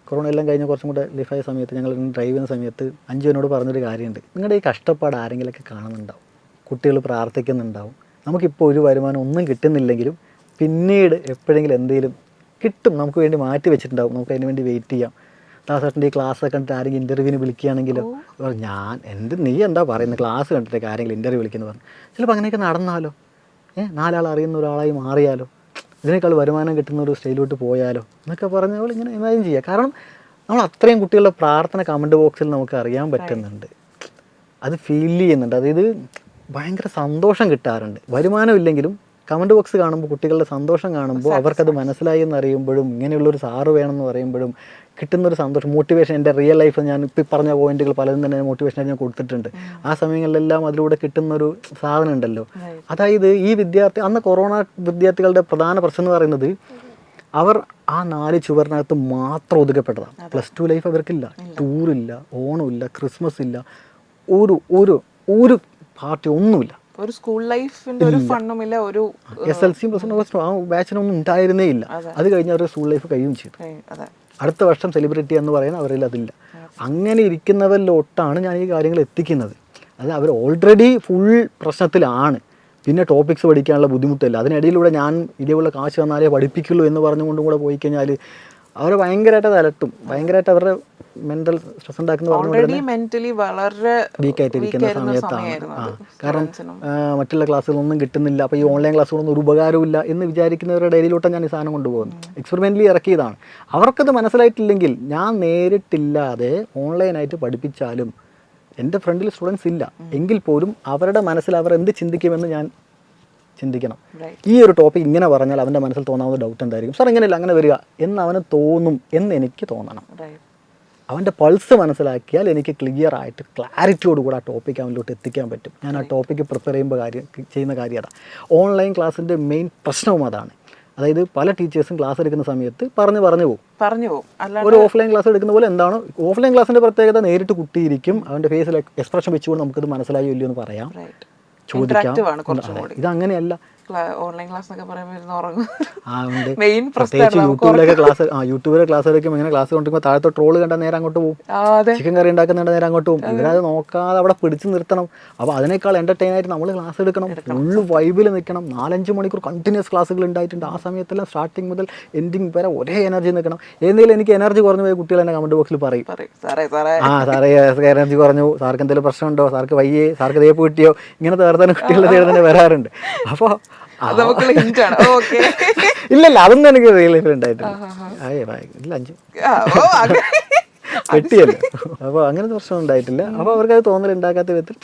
കൊറോണ എല്ലാം കഴിഞ്ഞ് കുറച്ചും കൂടെ ലീഫായ സമയത്ത് ഞങ്ങൾ ഡ്രൈവ് ചെയ്യുന്ന സമയത്ത് അഞ്ചു എന്നോട് പറഞ്ഞൊരു കാര്യമുണ്ട്, നിങ്ങളുടെ ഈ കഷ്ടപ്പാട് ആരെങ്കിലുമൊക്കെ കാണുന്നുണ്ടാവും, കുട്ടികൾ പ്രാർത്ഥിക്കുന്നുണ്ടാവും, നമുക്കിപ്പോൾ ഒരു വരുമാനം ഒന്നും കിട്ടുന്നില്ലെങ്കിലും പിന്നീട് എപ്പോഴെങ്കിലും എന്തെങ്കിലും കിട്ടും, നമുക്ക് വേണ്ടി മാറ്റി വെച്ചിട്ടുണ്ടാവും, നമുക്ക് അതിന് വേണ്ടി വെയിറ്റ് ചെയ്യാം. ദാസേട്ടൻ്റെ ഈ ക്ലാസ് കണ്ടിട്ട് ആരെങ്കിലും ഇൻ്റർവ്യൂവിന് വിളിക്കുകയാണെങ്കിലോ, നീ എന്താ പറയുന്നത്, ക്ലാസ് കണ്ടിട്ടൊക്കെ ആരെങ്കിലും ഇൻ്റർവ്യൂ വിളിക്കുന്നു പറഞ്ഞു. ചിലപ്പോൾ അങ്ങനെയൊക്കെ നടന്നാലോ, 4 ആൾ അറിയുന്ന ഒരാളായി മാറിയാലോ, ഇതിനേക്കാൾ വരുമാനം കിട്ടുന്ന ഒരു സ്റ്റൈലോട്ട് പോയാലോ എന്നൊക്കെ പറഞ്ഞ അവൾ ഇങ്ങനെ ഇമാജിൻ ചെയ്യുക. കാരണം നമ്മൾ അത്രയും കുട്ടികളുടെ പ്രാർത്ഥന കമൻറ്റ് ബോക്സിൽ നമുക്ക് അറിയാൻ പറ്റുന്നുണ്ട്, അത് ഫീൽ ചെയ്യുന്നുണ്ട്. അതായത് ഭയങ്കര സന്തോഷം കിട്ടാറുണ്ട്. വരുമാനം ഇല്ലെങ്കിലും കമൻറ്റ് ബോക്സ് കാണുമ്പോൾ കുട്ടികളുടെ സന്തോഷം കാണുമ്പോൾ അവർക്കത് മനസ്സിലായി എന്നറിയുമ്പോഴും ഇങ്ങനെയുള്ളൊരു സാറ് വേണമെന്ന് പറയുമ്പോഴും കിട്ടുന്നൊരു സന്തോഷം, മോട്ടിവേഷൻ. എൻ്റെ റിയൽ ലൈഫ് ഞാൻ ഇപ്പോൾ പറഞ്ഞ പോയിന്റുകൾ പലതും തന്നെ മോട്ടിവേഷനായി ഞാൻ കൊടുത്തിട്ടുണ്ട്. ആ സമയങ്ങളിലെല്ലാം അതിലൂടെ കിട്ടുന്നൊരു സാധനം ഉണ്ടല്ലോ. അതായത് ഈ വിദ്യാർത്ഥി, അന്ന് കൊറോണ വിദ്യാർത്ഥികളുടെ പ്രധാന പ്രശ്നം എന്ന് പറയുന്നത് അവർ ആ 4 ചുവറിനകത്ത് മാത്രം ഒതുക്കപ്പെട്ടതാണ്. +2 ലൈഫ് അവർക്കില്ല, ടൂറില്ല, ഓണമില്ല, ക്രിസ്മസ് ഇല്ല, ഒരു ഒരു പാർട്ടി ഒന്നുമില്ല, ഒരു സ്കൂൾ ലൈഫിന്റെ ഒരു ഫണ്ണുമില്ല, ഒരു SLC ആ ബാച്ചിനൊന്നും ഉണ്ടായിരുന്നേ ഇല്ല. അത് കഴിഞ്ഞ് അവരുടെ സ്കൂൾ ലൈഫ് കഴിയും ചെയ്തു. അടുത്ത വർഷം സെലിബ്രിറ്റി എന്ന് പറയുന്ന അവരിൽ അതില്ല. അങ്ങനെ ഇരിക്കുന്നവരിലോട്ടാണ് ഞാൻ ഈ കാര്യങ്ങൾ എത്തിക്കുന്നത്. അത് അവർ ഓൾറെഡി ഫുൾ പ്രശ്നത്തിലാണ്, പിന്നെ ടോപ്പിക്സ് പഠിക്കാനുള്ള ബുദ്ധിമുട്ടില്ല, അതിനിടയിലൂടെ ഞാൻ ഇതേപോലെ കാശ് തന്നാലേ പഠിപ്പിക്കുള്ളൂ എന്ന് പറഞ്ഞുകൊണ്ടും കൂടെ പോയി കഴിഞ്ഞാൽ അവർ ഭയങ്കരമായിട്ട് അത് അലട്ടും, ഭയങ്കരമായിട്ട് അവരുടെ മെൻ്റൽ സ്ട്രെസ് ഉണ്ടാക്കുന്ന മെന്റലി വളരെ വീക്കായിട്ടിരിക്കുന്ന സമയത്താണ്. കാരണം മറ്റുള്ള ക്ലാസ്സുകളൊന്നും കിട്ടുന്നില്ല, അപ്പോൾ ഈ ഓൺലൈൻ ക്ലാസ്സുകളൊന്നും ഒരു ഉപകാരമില്ല എന്ന് വിചാരിക്കുന്നവരുടെ ഇടയിലോട്ടാണ് ഞാൻ ഈ സാധനം കൊണ്ടുപോകുന്നത്. എക്സ്പെരിമെൻ്റലി ഇറക്കിയതാണ്. അവർക്കത് മനസ്സിലായിട്ടില്ലെങ്കിൽ ഞാൻ നേരിട്ടില്ലാതെ ഓൺലൈനായിട്ട് പഠിപ്പിച്ചാലും എൻ്റെ ഫ്രണ്ടിൽ സ്റ്റുഡൻസ് ഇല്ല എങ്കിൽ പോലും അവരുടെ മനസ്സിൽ അവർ എന്ത് ചിന്തിക്കുമെന്ന് ഞാൻ ചിന്തിക്കണം. ഈ ഒരു ടോപ്പിക് ഇങ്ങനെ പറഞ്ഞാൽ അവൻ്റെ മനസ്സിൽ തോന്നാവുന്ന ഡൗട്ട് എന്തായിരിക്കും, സാർ ഇങ്ങനെയല്ല അങ്ങനെ വരിക എന്ന് അവന് തോന്നും എന്ന് എനിക്ക് തോന്നണം. അവൻ്റെ പൾസ് മനസ്സിലാക്കിയാൽ എനിക്ക് ക്ലിയർ ആയിട്ട് ക്ലാരിറ്റിയോടുകൂടി ആ ടോപ്പിക്ക് അവനിലോട്ട് എത്തിക്കാൻ പറ്റും. ഞാൻ ആ ടോപ്പിക്ക് പ്രിപ്പയർ ചെയ്യുന്ന കാര്യം അതാണ്. ഓൺലൈൻ ക്ലാസ്സിൻ്റെ മെയിൻ പ്രശ്നവും അതാണ്. അതായത് പല ടീച്ചേഴ്സും ക്ലാസ് എടുക്കുന്ന സമയത്ത് പറഞ്ഞു പോകും. ഒരു ഓഫ്ലൈൻ ക്ലാസ് എടുക്കുന്ന പോലെ എന്താണ് ഓഫ്ലൈൻ ക്ലാസ്സിൻ്റെ പ്രത്യേകത, നേരിട്ട് കുട്ടിയിരിക്കും, അവൻ്റെ ഫേസിൽ എക്സ്പ്രഷൻ വെച്ചുകൊണ്ട് നമുക്കിത് മനസ്സിലായോ ഇല്ലയോ എന്ന് പറയാം, ചോദിക്കാം. ഇതങ്ങനെയല്ല, ഓൺലൈൻ ക്ലാസ് എന്നൊക്കെ പറയുമ്പോൾ ഇരുന്ന് ഉറങ്ങും. ആ ഉണ്ട്. മെയിൻ പ്രത്യേകിച്ച് യൂട്യൂബിലൊക്കെ ക്ലാസ് യൂട്യൂബിലെ ക്ലാസ് എടുക്കുമ്പോൾ ഇങ്ങനെ ക്ലാസ് കൊണ്ടിരിക്കുമ്പോൾ താഴത്തെ ട്രോള് കണ്ടാൽ നേരെ അങ്ങോട്ട് പോകും. ചിക്കൻ കറി ഉണ്ടാക്കുന്നുണ്ട് നേരെ അങ്ങോട്ട് പോകും. ഇവരത് നോക്കാതെ അവിടെ പിടിച്ച് നിർത്തണം. അപ്പോൾ അതിനേക്കാൾ എൻ്റർടൈൻ ആയിട്ട് നമ്മൾ ക്ലാസ് എടുക്കണം. ഫുള്ള് വൈബിൽ നിൽക്കണം. 4-5 മണിക്കൂർ കണ്ടിന്യൂസ് ക്ലാസ്സുകൾ ഉണ്ടായിട്ടുണ്ട്. ആ സമയത്തെല്ലാം സ്റ്റാർട്ടിങ് മുതൽ എൻഡിങ് വരെ ഒരേ എനർജി നിൽക്കണം. എന്തെങ്കിലും എനിക്ക് എനർജി കുറഞ്ഞു പോയ കുട്ടികൾ എന്നെ കമൻറ്റ് ബോക്സിൽ പറയും, ആ സാറേ എനർജി കുറഞ്ഞു, സാർക്ക് എന്തെങ്കിലും പ്രശ്നമുണ്ടോ, സാർക്ക് വയ്യേ, സാർക്ക് തേപ്പ് കിട്ടിയോ, ഇങ്ങനത്തെ വേറെ തന്നെ കുട്ടികളുടെ തന്നെ വരാറുണ്ട്. അപ്പോൾ ഇല്ലല്ല അതൊന്നും എനിക്ക് റിയൽ ലൈഫിൽ ഉണ്ടായിട്ടില്ല. ഇല്ല 5 പെട്ടിയല്ലേ. അപ്പോൾ അങ്ങനത്തെ പ്രശ്നം ഉണ്ടായിട്ടില്ല. അപ്പോൾ അവർക്കത് തോന്നലുണ്ടാക്കാത്ത വിധത്തിൽ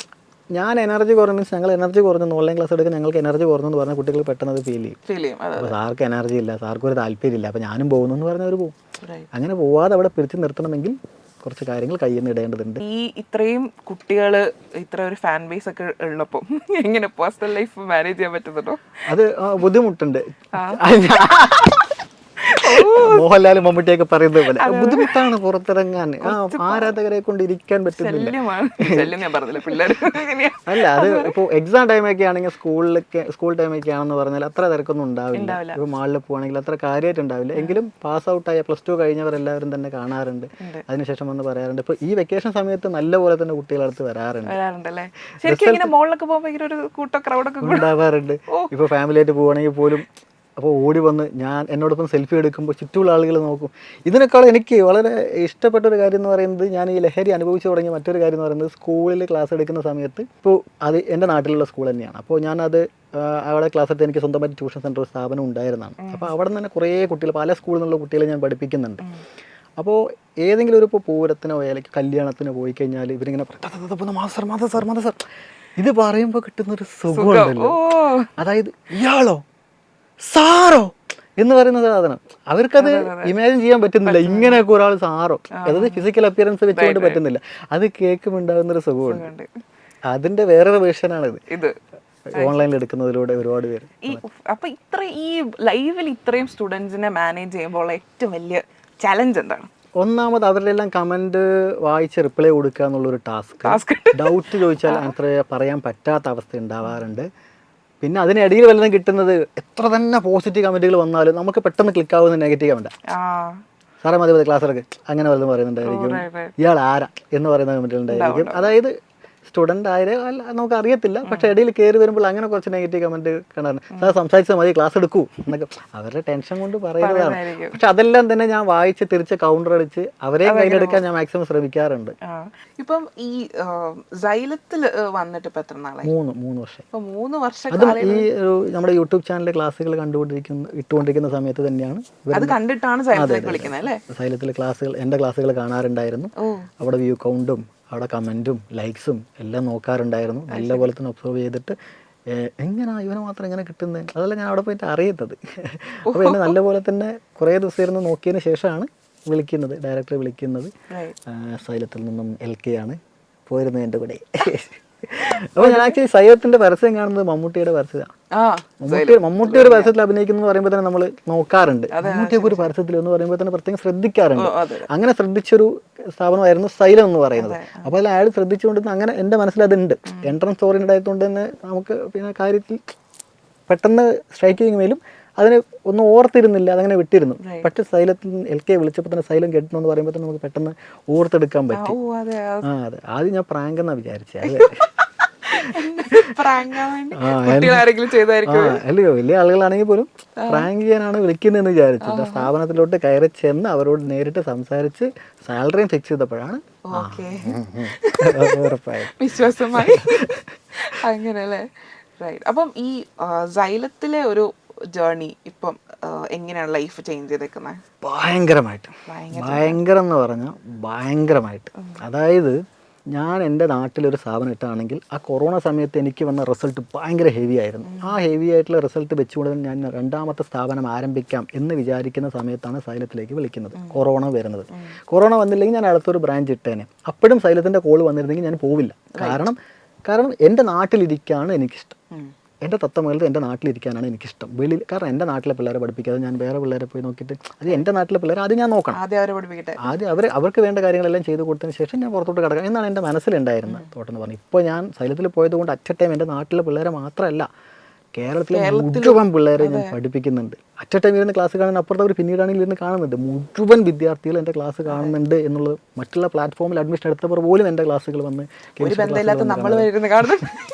ഞാൻ എനർജി കുറഞ്ഞു, ഞങ്ങൾ എനർജി കുറഞ്ഞു, ഓൺലൈൻ ക്ലാസ് എടുക്കാൻ ഞങ്ങൾക്ക് എനർജി കുറഞ്ഞു എന്ന് പറഞ്ഞാൽ കുട്ടികൾ പെട്ടെന്ന് അത് ഫീൽ ചെയ്യും. അപ്പോൾ സാർക്ക് എനർജി ഇല്ല, സാർക്ക് ഒരു താല്പര്യമില്ല, അപ്പോൾ ഞാനും പോകുന്നു എന്ന് പറഞ്ഞാൽ അവർ പോകും. അങ്ങനെ പോവാതെ അവിടെ പിടിച്ച് നിർത്തണമെങ്കിൽ കുറച്ച് കാര്യങ്ങൾ കയ്യിൽ നിന്ന് ഇടേണ്ടതുണ്ട്. ഈ ഇത്രയും കുട്ടികൾ ഇത്ര ഒരു ഫാൻ ബേസ് ഒക്കെ ഉള്ളപ്പോൾ എങ്ങനെ പേഴ്സണൽ ലൈഫ് മാനേജ് ചെയ്യാൻ പറ്റുന്നുണ്ടോ? അത് ബുദ്ധിമുട്ടുണ്ട്. മോഹൻലാലും മമ്മൂട്ടിയൊക്കെ പറയുന്നത് പോലെ ബുദ്ധിമുട്ടാണ് പുറത്തിറങ്ങാൻ. ആരാധകരെ കൊണ്ട് ഇരിക്കാൻ പറ്റുന്നില്ല. അല്ല അത് ഇപ്പോൾ എക്സാം ടൈമൊക്കെ ആണെങ്കിൽ സ്കൂൾ ടൈമൊക്കെ ആണെന്ന് പറഞ്ഞാൽ അത്ര തിരക്കൊന്നും ഉണ്ടാവില്ല. ഇപ്പോൾ മാളിൽ പോവാണെങ്കിൽ അത്ര കാര്യമായിട്ട് ഉണ്ടാവില്ല. എങ്കിലും പാസ് ഔട്ടായ +2 കഴിഞ്ഞവരെല്ലാവരും തന്നെ കാണാറുണ്ട്. അതിനുശേഷം വന്ന് പറയാറുണ്ട്. ഇപ്പോൾ ഈ വെക്കേഷൻ സമയത്ത് നല്ലപോലെ തന്നെ കുട്ടികളടുത്ത് വരാറുണ്ട്, ഉണ്ടാവാറുണ്ട്. ഇപ്പോൾ ഫാമിലി ആയിട്ട് പോവുകയാണെങ്കിൽ പോലും അപ്പോൾ ഓടി വന്ന് എന്നോടൊപ്പം സെൽഫി എടുക്കുമ്പോൾ ചുറ്റുമുള്ള ആളുകൾ നോക്കും. ഇതിനേക്കാൾ എനിക്ക് വളരെ ഇഷ്ടപ്പെട്ടൊരു കാര്യം എന്ന് പറയുന്നത്, ഞാൻ ഈ ലഹരി അനുഭവിച്ചു തുടങ്ങിയ മറ്റൊരു കാര്യം എന്ന് പറയുന്നത്, സ്കൂളിൽ ക്ലാസ് എടുക്കുന്ന സമയത്ത് ഇപ്പോൾ അത് എൻ്റെ നാട്ടിലുള്ള സ്കൂൾ തന്നെയാണ്. അപ്പോൾ ഞാനത് അവിടെ ക്ലാസ് എടുത്ത് എനിക്ക് സ്വന്തമായിട്ട് ട്യൂഷൻ സെൻ്റർ സ്ഥാപനം ഉണ്ടായിരുന്നതാണ്. അപ്പോൾ അവിടെ നിന്ന് തന്നെ കുറേ കുട്ടികൾ, പല സ്കൂളിൽ നിന്നുള്ള കുട്ടികളെ ഞാൻ പഠിപ്പിക്കുന്നുണ്ട്. അപ്പോൾ ഏതെങ്കിലും ഒരു ഇപ്പോൾ പൂരത്തിനോ അല്ലെങ്കിൽ കല്യാണത്തിനോ പോയി കഴിഞ്ഞാൽ ഇവരിങ്ങനെ സാർ ഇത് പറയുമ്പോൾ കിട്ടുന്നൊരു സുഖമുണ്ടല്ലോ. അതായത് ഇയാളോ സാറോ എന്ന് പറയുന്ന സാധനം അവർക്കത് ഇമാജിൻ ചെയ്യാൻ പറ്റുന്നില്ല. ഇങ്ങനെയൊക്കെ ഒരാൾ സാറോ, അതായത് ഫിസിക്കൽ അപ്പിയറൻസ് വെച്ചുകൊണ്ട് പറ്റുന്നില്ല. അത് കേൾക്കുമ്പോൾ ഉണ്ടാകുന്നൊരു സുഖമുണ്ട്. അതിന്റെ വേറൊരു വേർഷനാണിത്. ഓൺലൈനിൽ എടുക്കുന്നതിലൂടെ ഒരുപാട് പേര്. അപ്പൊ ഈ ലൈവിൽ ഇത്രയും സ്റ്റുഡൻസിനെ മാനേജ് ചെയ്യുമ്പോൾ ഏറ്റവും വലിയ ചലഞ്ച് എന്താണ്? ഒന്നാമത് അവരുടെ എല്ലാം കമന്റ് വായിച്ച് റിപ്ലൈ കൊടുക്കുക എന്നുള്ളൊരു ടാസ്ക്. ഡൗട്ട് ചോദിച്ചാൽ ആൻസർ പറയാൻ പറ്റാത്ത അവസ്ഥ ഉണ്ടാവാറുണ്ട്. പിന്നെ അതിനിടയിൽ വല്ലതും കിട്ടുന്നത്, എത്ര തന്നെ പോസിറ്റീവ് കമന്റുകൾ വന്നാലും നമുക്ക് പെട്ടെന്ന് ക്ലിക്ക് ആവുന്ന നെഗറ്റീവ് കമന്റ്. സാറേ മതി ക്ലാസ് ഇറക്ക് അങ്ങനെ വല്ലതും പറയുന്നുണ്ടായിരിക്കും. ഇയാൾ ആരാ എന്ന് പറയുന്ന കമന്റുകൾ ഉണ്ടായിരിക്കും. അതായത് സ്റ്റുഡൻ്റ് ആയാലും അല്ല നമുക്ക് അറിയത്തില്ല, പക്ഷെ ഇടയിൽ കയറി വരുമ്പോൾ അങ്ങനെ കുറച്ച് നെഗറ്റീവ് കമന്റ് കാണാറുണ്ട്. സാർ സംസാരിച്ചാൽ മതി ക്ലാസ് എടുക്കൂ എന്നൊക്കെ അവരുടെ ടെൻഷൻ കൊണ്ട് പറയുന്നതാണ്. പക്ഷെ അതെല്ലാം തന്നെ ഞാൻ വായിച്ച് തിരിച്ച് കൗണ്ടർ അടിച്ച് അവരെയും കയ്യിലെടുക്കാൻ ഞാൻ മാക്സിമം ശ്രമിക്കാറുണ്ട്. ഇപ്പം ഈ സൈലത്തിൽ വന്നിട്ട് ഇപ്പൊ എത്ര നാളായി? 3 വർഷം. 3 വർഷം. അതും ഈ നമ്മുടെ യൂട്യൂബ് ചാനലിലെ ക്ലാസ്സുകൾ ഇട്ടുകൊണ്ടിരിക്കുന്ന സമയത്ത് തന്നെയാണ് അത് കണ്ടിട്ടാണ് സൈലത്തിലേക്ക് വിളിക്കുന്നത് അല്ലേ? സൈലത്തിലെ ക്ലാസ്സുകൾ, എൻ്റെ ക്ലാസ്സുകൾ കാണാറുണ്ടായിരുന്നു. അവിടെ വ്യൂ കൗണ്ടും അവിടെ കമൻറ്റും ലൈക്സും എല്ലാം നോക്കാറുണ്ടായിരുന്നു. നല്ലപോലെ തന്നെ ഒബ്സർവ് ചെയ്തിട്ട് എങ്ങനെയാ ഇവനെ മാത്രം എങ്ങനെ കിട്ടുന്നത്, അതല്ല ഞാൻ അവിടെ പോയിട്ട് അറിയുന്നത്. അപ്പോൾ എന്നെ നല്ലപോലെ തന്നെ കുറേ ദിവസം ഇരുന്ന് നോക്കിയതിന് ശേഷമാണ് വിളിക്കുന്നത്, ഡയറക്ടർ വിളിക്കുന്നത്. സൈലത്തിൽ നിന്നും LK ആണ് പോയിരുന്നത് എൻ്റെ കൂടെ. അപ്പോൾ ഞാൻ ആക്ച്വലി സൈലത്തിന്റെ പരസ്യം കാണുന്നത് മമ്മൂട്ടിയുടെ പരസ്യമാണ്. മമ്മൂട്ടി ഒരു പരസ്യത്തിൽ അഭിനയിക്കുന്നു പറയുമ്പോൾ തന്നെ നമ്മൾ നോക്കാറുണ്ട്. മമ്മൂട്ടിയൊക്കെ ഒരു പരസ്യത്തിൽ എന്ന് പറയുമ്പോൾ തന്നെ പ്രത്യേകം ശ്രദ്ധിക്കാറുണ്ട്. അങ്ങനെ ശ്രദ്ധിച്ചൊരു സ്ഥാപനമായിരുന്നു സൈലം എന്ന് പറയുന്നത്. അപ്പോൾ അതിൽ അയാൾ ശ്രദ്ധിച്ചുകൊണ്ട് അങ്ങനെ എൻ്റെ മനസ്സിൽ അതുണ്ട്. എൻട്രൻസ് ഓറിയന്റഡ് ആയതുകൊണ്ട് തന്നെ നമുക്ക് പിന്നെ കാര്യത്തിൽ പെട്ടെന്ന് സ്ട്രൈക്ക് ചെയ്യുമെങ്കിലും അതിന് ഒന്നും ഓർത്തിരുന്നില്ല, അതങ്ങനെ വിട്ടിരുന്നു. പക്ഷെ സൈലത്തിൽ LK വിളിച്ചപ്പോൾ തന്നെ സൈലം കേട്ടു എന്ന് പറയുമ്പോൾ തന്നെ നമുക്ക് പെട്ടെന്ന് ഓർത്തെടുക്കാൻ പറ്റും. അതെ, ആദ്യം ഞാൻ പ്രാങ്ക് എന്നാ വിചാരിച്ചത്. അല്ലയോ വലിയ ആളുകളാണെങ്കിൽ പോലും പ്രാങ്ക് ചെയ്യാനാണ് വിളിക്കുന്നതെന്ന് വിചാരിച്ചു. സ്ഥാപനത്തിലോട്ട് കയറി ചെന്ന് അവരോട് നേരിട്ട് സംസാരിച്ച് സാലറിയും ഫിക്സ് ചെയ്തപ്പോഴാണ് വിശ്വാസമായി അങ്ങനെയല്ലേ. അപ്പം ഈ സൈലത്തിലെ ഒരു ജേർണി ഇപ്പം എങ്ങനെയാണ് ലൈഫ് ചേഞ്ച് ചെയ്തേക്കുന്നത്? ഭയങ്കരം എന്ന് പറഞ്ഞാൽ ഭയങ്കരമായിട്ട്. അതായത് ഞാൻ എൻ്റെ നാട്ടിലൊരു സ്ഥാപനം ഇട്ടാണെങ്കിൽ ആ കൊറോണ സമയത്ത് എനിക്ക് വന്ന റിസൾട്ട് ഭയങ്കര ഹെവി ആയിരുന്നു. ആ ഹെവി ആയിട്ടുള്ള റിസൾട്ട് വെച്ചുകൊണ്ട് ഞാൻ 2ാമത്തെ സ്ഥാപനം ആരംഭിക്കാം എന്ന് വിചാരിക്കുന്ന സമയത്താണ് സൈലത്തിലേക്ക് വിളിക്കുന്നത്. കൊറോണ വരുന്നത്. കൊറോണ വന്നില്ലെങ്കിൽ ഞാൻ അടുത്തൊരു ബ്രാഞ്ച് ഇട്ടേനെ. അപ്പോഴും സൈലത്തിൻ്റെ കോൾ വന്നിരുന്നെങ്കിൽ ഞാൻ പോവില്ല. കാരണം എൻ്റെ നാട്ടിലിരിക്കാനാണ് എനിക്കിഷ്ടം. എൻ്റെ തത്തമകൾക്ക് എൻ്റെ നാട്ടിലിരിക്കാനാണ് എനിക്കിഷ്ടം. വെളിയിൽ, കാരണം എൻ്റെ നാട്ടിലെ പിള്ളേരെ പഠിപ്പിക്കാതെ ഞാൻ വേറെ പിള്ളേരെ പോയി നോക്കിയിട്ട് അത് എൻ്റെ നാട്ടിലെ പിള്ളേരെ ആദ്യം ഞാൻ നോക്കണം. ആദ്യം അവർക്ക് വേണ്ട കാര്യങ്ങളെല്ലാം ചെയ്ത് കൊടുത്തതിന് ശേഷം ഞാൻ പുറത്തോട്ട് കിടക്കാം എന്നാണ് എൻ്റെ മനസ്സിലുണ്ടായിരുന്നത് തോട്ടെന്ന് പറഞ്ഞു. ഇപ്പോൾ ഞാൻ സൈലത്തിൽ പോയത് കൊണ്ട് അറ്റ് എ ടൈം എൻ്റെ നാട്ടിലെ പിള്ളേരെ മാത്രമല്ല കേരളത്തിലെ മുഴുവൻ പിള്ളേരെ ഞാൻ പഠിപ്പിക്കുന്നുണ്ട്. അറ്റ് എ ടൈം ഇരുന്ന് ക്ലാസ് കാണുന്ന അപ്പുറത്ത് അവർ പിന്നീടാണെങ്കിൽ ഇരുന്ന് കാണുന്നുണ്ട്. മുഴുവൻ വിദ്യാർത്ഥികൾ എൻ്റെ ക്ലാസ് കാണുന്നുണ്ട് എന്നുള്ളത് മറ്റുള്ള പ്ലാറ്റ്ഫോമിൽ അഡ്മിഷൻ എടുത്തവർ പോലും എൻ്റെ ക്ലാസ്സുകൾ വന്ന്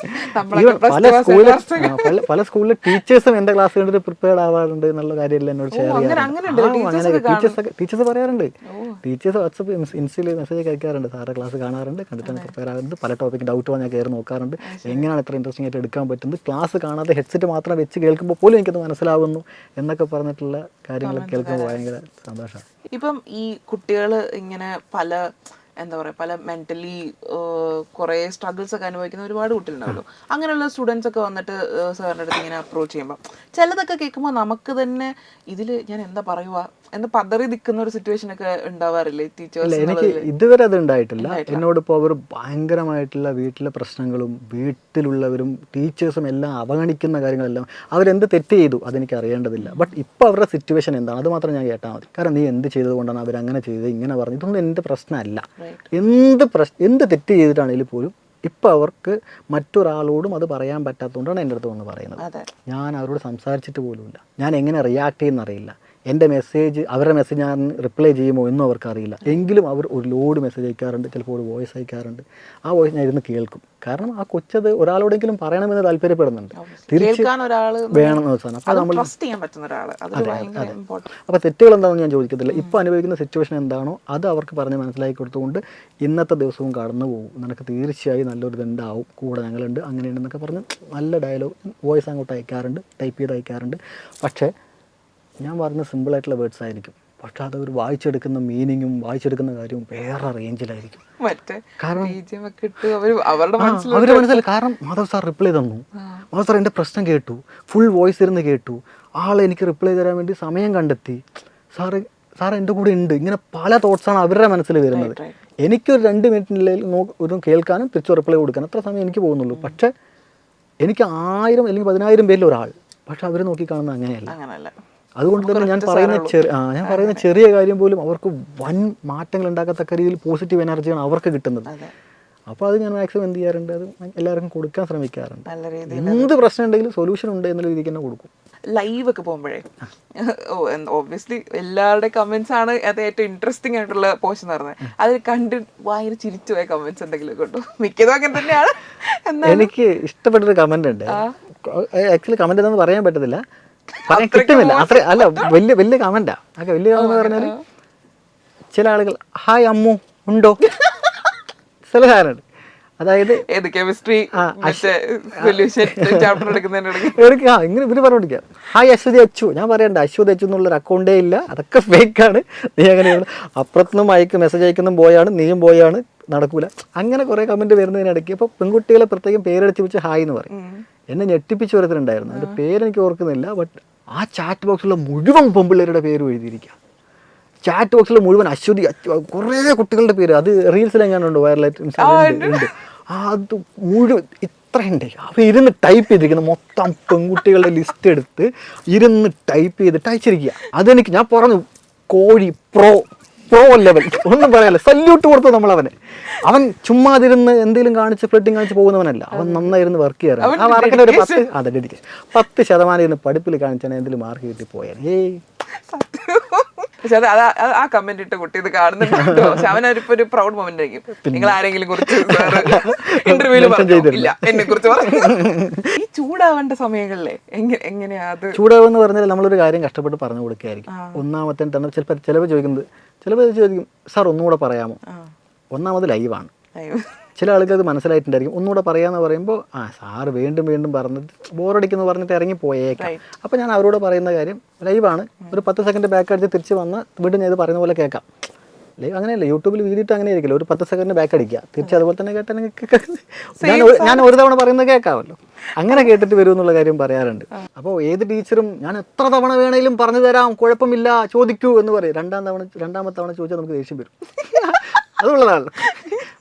പല സ്കൂളിലെ ടീച്ചേഴ്സും എൻ്റെ ക്ലാസ് കണ്ടിട്ട് പ്രിപ്പയർഡ് ആവാറുണ്ട് എന്നുള്ള കാര്യമില്ല എന്നോട് ഷെയർ ചെയ്യാറുണ്ട്. ടീച്ചേഴ്സ് പറയാറുണ്ട്. ടീച്ചേഴ്സ് വാട്സപ്പ് ഇൻസ്റ്റയിൽ മെസ്സേജ് അയക്കാറുണ്ട്. സാറെ ക്ലാസ് കാണാറുണ്ട്, കണ്ടിട്ടാണ് പ്രിപ്പയർ ആകുന്നത്, പല ടോപ്പിക്ക് ഡൗട്ട് വന്നാൽ കയറി നോക്കാറുണ്ട്, എങ്ങനെയാണ് ഇത്ര ഇൻട്രസ്റ്റിംഗ് ആയിട്ട് എടുക്കാൻ പറ്റുന്നത്, ക്ലാസ് കാണാതെ ഹെഡ്സെറ്റ് മാത്രം വെച്ച് കേൾക്കുമ്പോൾ പോലും എനിക്കത് മനസ്സിലാവുന്നു എന്നൊക്കെ പറഞ്ഞിട്ടുള്ള കാര്യങ്ങൾ കേൾക്കുമ്പോൾ ഭയങ്കര സന്തോഷമാണ്. ഇപ്പം ഈ കുട്ടികൾ ഇങ്ങനെ പല എന്താ പറയുക പല മെൻ്റലി കുറേ സ്ട്രഗിൾസ് ഒക്കെ അനുഭവിക്കുന്ന ഒരുപാട് കുട്ടികളുണ്ടാവുമല്ലോ. അങ്ങനെയുള്ള സ്റ്റുഡൻസ് ഒക്കെ വന്നിട്ട് സാറിൻ്റെ അടുത്ത് ഇങ്ങനെ അപ്രോച്ച് ചെയ്യുമ്പോൾ ചിലതൊക്കെ കേൾക്കുമ്പോൾ നമുക്ക് തന്നെ ഇതിൽ ഞാൻ എന്താ പറയുക എന്ന് പതറി നിൽക്കുന്ന ഒരു സിറ്റുവേഷൻ ഒക്കെ ഉണ്ടാവാറില്ലേ ടീച്ചേഴ്സ്? എനിക്ക് ഇതുവരെ അത് ഉണ്ടായിട്ടില്ല. എന്നോടിപ്പോൾ അവർ ഭയങ്കരമായിട്ടുള്ള വീട്ടിലെ പ്രശ്നങ്ങളും വീട്ടിലുള്ളവരും ടീച്ചേഴ്സും എല്ലാം അവഗണിക്കുന്ന കാര്യങ്ങളെല്ലാം അവരെന്ത് തെറ്റ് ചെയ്തു അതെനിക്ക് അറിയേണ്ടതില്ല. ബട്ട് ഇപ്പോൾ അവരുടെ സിറ്റുവേഷൻ എന്താണ് അത് മാത്രം ഞാൻ കേട്ടാൽ മതി. കാരണം നീ എന്ത് ചെയ്തത് കൊണ്ടാണ് അവരങ്ങനെ ചെയ്തത് ഇങ്ങനെ പറഞ്ഞു, ഇതൊന്നും എൻ്റെ പ്രശ്നമല്ല. എന്ത് തെറ്റ് ചെയ്തിട്ടാണെങ്കിലും പോലും ഇപ്പം അവർക്ക് മറ്റൊരാളോടും അത് പറയാൻ പറ്റാത്തതുകൊണ്ടാണ് എൻ്റെ അടുത്ത് വന്ന് പറയുന്നത്. ഞാൻ അവരോട് സംസാരിച്ചിട്ട് പോലുമില്ല. ഞാൻ എങ്ങനെ റിയാക്ട് ചെയ്യുന്നറിയില്ല. എൻ്റെ മെസ്സേജ് അവരുടെ മെസ്സേജ് ഞാൻ റിപ്ലൈ ചെയ്യുമോ എന്നും അവർക്കറിയില്ല. എങ്കിലും അവർ ഒരു ലോഡ് മെസ്സേജ് അയക്കാറുണ്ട്, ചിലപ്പോൾ ഒരു വോയിസ് അയക്കാറുണ്ട്. ആ വോയിസ് ഞാൻ ഇരുന്ന് കേൾക്കും. കാരണം ആ കൊച്ചത് ഒരാളോടെങ്കിലും പറയണമെന്ന് താല്പര്യപ്പെടുന്നുണ്ട്. തിരിച്ച് വേണമെന്ന് വെച്ചാൽ അപ്പോൾ നമ്മൾ അപ്പോൾ തെറ്റുകൾ എന്താണെന്ന് ഞാൻ ചോദിക്കത്തില്ല. ഇപ്പോൾ അനുഭവിക്കുന്ന സിറ്റുവേഷൻ എന്താണോ അത് അവർക്ക് പറഞ്ഞ് മനസ്സിലാക്കി കൊടുത്തുകൊണ്ട് ഇന്നത്തെ ദിവസവും കടന്നു പോകും. നിനക്ക് തീർച്ചയായും നല്ലൊരു ഇതുണ്ടാവും, കൂടെ ഞങ്ങളുണ്ട്, അങ്ങനെയുണ്ടെന്നൊക്കെ പറഞ്ഞ് നല്ല ഡയലോഗ് വോയിസ് അങ്ങോട്ട് അയക്കാറുണ്ട്, ടൈപ്പ് ചെയ്ത് അയക്കാറുണ്ട്. പക്ഷേ ഞാൻ പറഞ്ഞ സിമ്പിളായിട്ടുള്ള വേർഡ്സ് ആയിരിക്കും, പക്ഷെ അതൊരു വായിച്ചെടുക്കുന്ന മീനിങ്ങും വായിച്ചെടുക്കുന്ന കാര്യവും വേറെ റേഞ്ചിലായിരിക്കും. കാരണം അവരുടെ മനസ്സിൽ കാരണം മാധവ് സാർ റിപ്ലൈ തന്നു, മാധവ് സാർ എൻ്റെ പ്രശ്നം കേട്ടു, ഫുൾ വോയിസ് ഇരുന്ന് കേട്ടു, ആൾ എനിക്ക് റിപ്ലൈ തരാൻ വേണ്ടി സമയം കണ്ടെത്തി, സാർ എൻ്റെ കൂടെ ഉണ്ട്. ഇങ്ങനെ പല തോട്ട്സാണ് അവരുടെ മനസ്സിൽ വരുന്നത്. എനിക്കൊരു 2 മിനിറ്റിനുള്ളിൽ ഒരു കേൾക്കാനും തിരിച്ചു റിപ്ലൈ കൊടുക്കാനും അത്ര സമയം എനിക്ക് പോകുന്നുള്ളൂ. പക്ഷേ എനിക്ക് 1000 അല്ലെങ്കിൽ 10,000 പേരിൽ ഒരാൾ, പക്ഷെ അവർ നോക്കിക്കാണുന്നത് അങ്ങനെയല്ല. അതുകൊണ്ട് തന്നെ ഞാൻ പറയുന്ന ചെറിയ കാര്യം പോലും അവർക്ക് വൻ മാറ്റങ്ങൾ ഉണ്ടാക്കത്തക്ക രീതിയിൽ പോസിറ്റീവ് എനർജിയാണ് അവർക്ക് കിട്ടുന്നത്. അപ്പോൾ അത് ഞാൻ മാക്സിമം എന്ത് ചെയ്യാറുണ്ട്, അത് എല്ലാവർക്കും കൊടുക്കാൻ ശ്രമിക്കാറുണ്ട്. എന്ത് പ്രശ്നം ഉണ്ടെങ്കിലും സൊല്യൂഷൻ ഉണ്ട് എന്നുള്ള രീതിക്ക് തന്നെ കൊടുക്കും. ലൈവ് ഒക്കെ പോകുമ്പോഴേ ഒബ്വിയസ്ലി എല്ലാവരുടെ കമന്റ്സ് ആണ് അത് ഏറ്റവും ഇൻട്രസ്റ്റിംഗ് ആയിട്ടുള്ള പോർഷൻ എന്ന് പറഞ്ഞത്. അത് കണ്ട് ഭയങ്കര ചിരിച്ചു പോയ കമന്റ്സ് എന്തെങ്കിലും കേട്ടോ? മിക്കതും അങ്ങനെ തന്നെയാണ്. എനിക്ക് ഇഷ്ടപ്പെട്ടൊരു കമന്റ് ഉണ്ട്. ആക്ച്വലി കമന്റ് എന്താണെന്ന് പറയാൻ പറ്റത്തില്ല, പറയാൻ കിട്ടുന്നില്ല. അത്ര അല്ല, വലിയ കമന്റാ. വലിയ കമന്റ് പറഞ്ഞാൽ ചില ആളുകൾ ഹായ് അമ്മു ഉണ്ടോ ചില സാധനമുണ്ട്. അതായത് ഇങ്ങനെ ഇവര് പറഞ്ഞോണ്ടിരിക്കുക ഹായ് അശ്വതി അച്ചു. ഞാൻ പറയണ്ട അശ്വതി അച്ചു എന്നുള്ളൊരു അക്കൗണ്ടേ ഇല്ല, അതൊക്കെ ഫേക്കാണ്. നീ അങ്ങനെയാണ് അപ്പുറത്തുനിന്നും മെസ്സേജ് അയക്കുന്നതും പോയാണ്, നീയും പോയാണ്, നടക്കൂല. അങ്ങനെ കുറേ കമന്റ് വരുന്നതിനിടയ്ക്ക് ഇപ്പോൾ പെൺകുട്ടികളെ പ്രത്യേകം പേരടിച്ച് വെച്ച് ഹായ് എന്ന് പറയും. എന്നെ ഞെട്ടിപ്പിച്ച് ഓരോരുത്തരുണ്ടായിരുന്നു. അതിൻ്റെ പേരെനിക്ക് ഓർക്കുന്നില്ല. ബട്ട് ആ ചാറ്റ് ബോക്സിലുള്ള മുഴുവൻ പെൺപിള്ളേരുടെ പേര് എഴുതിയിരിക്കുക. ചാറ്റ് ബോക്സിൽ മുഴുവൻ അശ്വതി കുറേ കുട്ടികളുടെ പേര്, അത് റീൽസിലെങ്ങാനുണ്ട്, വൈറലായിട്ട് ഉണ്ട്. അത് മുഴുവൻ ഇത്രയുണ്ട്. അപ്പോൾ ഇരുന്ന് ടൈപ്പ് ചെയ്തിരിക്കുന്ന മൊത്തം പെൺകുട്ടികളുടെ ലിസ്റ്റ് എടുത്ത് ഇരുന്ന് ടൈപ്പ് ചെയ്തിട്ട് അയച്ചിരിക്കുക. അതെനിക്ക് ഞാൻ പറഞ്ഞു കോഴി പ്രോ ലെവൽ ഒന്നും പറയാല്ല, സല്യൂട്ട് കൊടുത്തു നമ്മളവനെ. അവൻ ചുമ്മാതിരുന്ന് എന്തെങ്കിലും കാണിച്ച് ഫ്ലഡിങ് കാണിച്ച് പോകുന്നവനല്ല, അവൻ നന്നായിരുന്നു വർക്ക് ചെയ്യാറ്. ആ വർക്കിൻ്റെ ഒരു 10% ഇരുന്ന് പഠിപ്പിൽ കാണിച്ചാൽ എന്തെങ്കിലും മാർക്ക് കിട്ടി പോയാൽ ആ കമന്റ് ഇട്ട കുട്ടി ഇത് കാണുന്നുണ്ടോ? പക്ഷെ അവനൊരിപ്പോ ഒരു പ്രൗഡ് മൊമെന്റ് ആയിരിക്കും. നിങ്ങൾ ആരെങ്കിലും കുറിച്ച് ഇന്റർവ്യൂല് പറഞ്ഞില്ല എന്നെ കുറിച്ച് ഈ ചൂടാവേണ്ട സമയങ്ങളിലെ എങ്ങനെയാ അത് ചൂടാവെന്ന് പറഞ്ഞാൽ നമ്മളൊരു കാര്യം കഷ്ടപ്പെട്ട് പറഞ്ഞു കൊടുക്കുകയായിരിക്കും. ഒന്നാമത്തെ തന്നെ ചിലപ്പോൾ ചോദിക്കും സാർ ഒന്നുകൂടെ പറയാമോ? ഒന്നാമത് ലൈവാണ്. ചില ആൾക്ക് അത് മനസ്സിലായിട്ടുണ്ടായിരിക്കും. ഒന്നുകൂടെ പറയാമെന്ന് പറയുമ്പോൾ സാറ് വീണ്ടും പറഞ്ഞിട്ട് ബോറടിക്കുന്നു പറഞ്ഞിട്ട് ഇറങ്ങി പോയേക്കാം. അപ്പോൾ ഞാൻ അവരോട് പറയുന്ന കാര്യം ലൈവാണ്, ഒരു 10 സെക്കൻഡ് ബാക്ക് അടിച്ച് തിരിച്ച് വന്ന് വീണ്ടും ഞാൻ ഇത് പറയുന്ന പോലെ കേൾക്കാം. ലൈവ് അങ്ങനെയല്ല, യൂട്യൂബിൽ വീഡിയോ അങ്ങനെ ആയിരിക്കില്ല, ഒരു 10 സെക്കൻഡ് ബാക്ക് അടിക്കുക, തിരിച്ച് അതുപോലെ തന്നെ കേട്ടാൽ ഞാൻ ഒരു തവണ പറയുന്നത് കേൾക്കാമല്ലോ. അങ്ങനെ കേട്ടിട്ട് വരും എന്നുള്ള കാര്യം പറയാറുണ്ട്. അപ്പോൾ ഏത് ടീച്ചറും ഞാൻ എത്ര തവണ വേണേലും പറഞ്ഞു തരാം, കുഴപ്പമില്ല, ചോദിക്കൂ എന്ന് പറയും. രണ്ടാമത്തെ തവണ ചോദിച്ചാൽ നമുക്ക് ദേഷ്യം വരും. അതുള്ളതാണ്.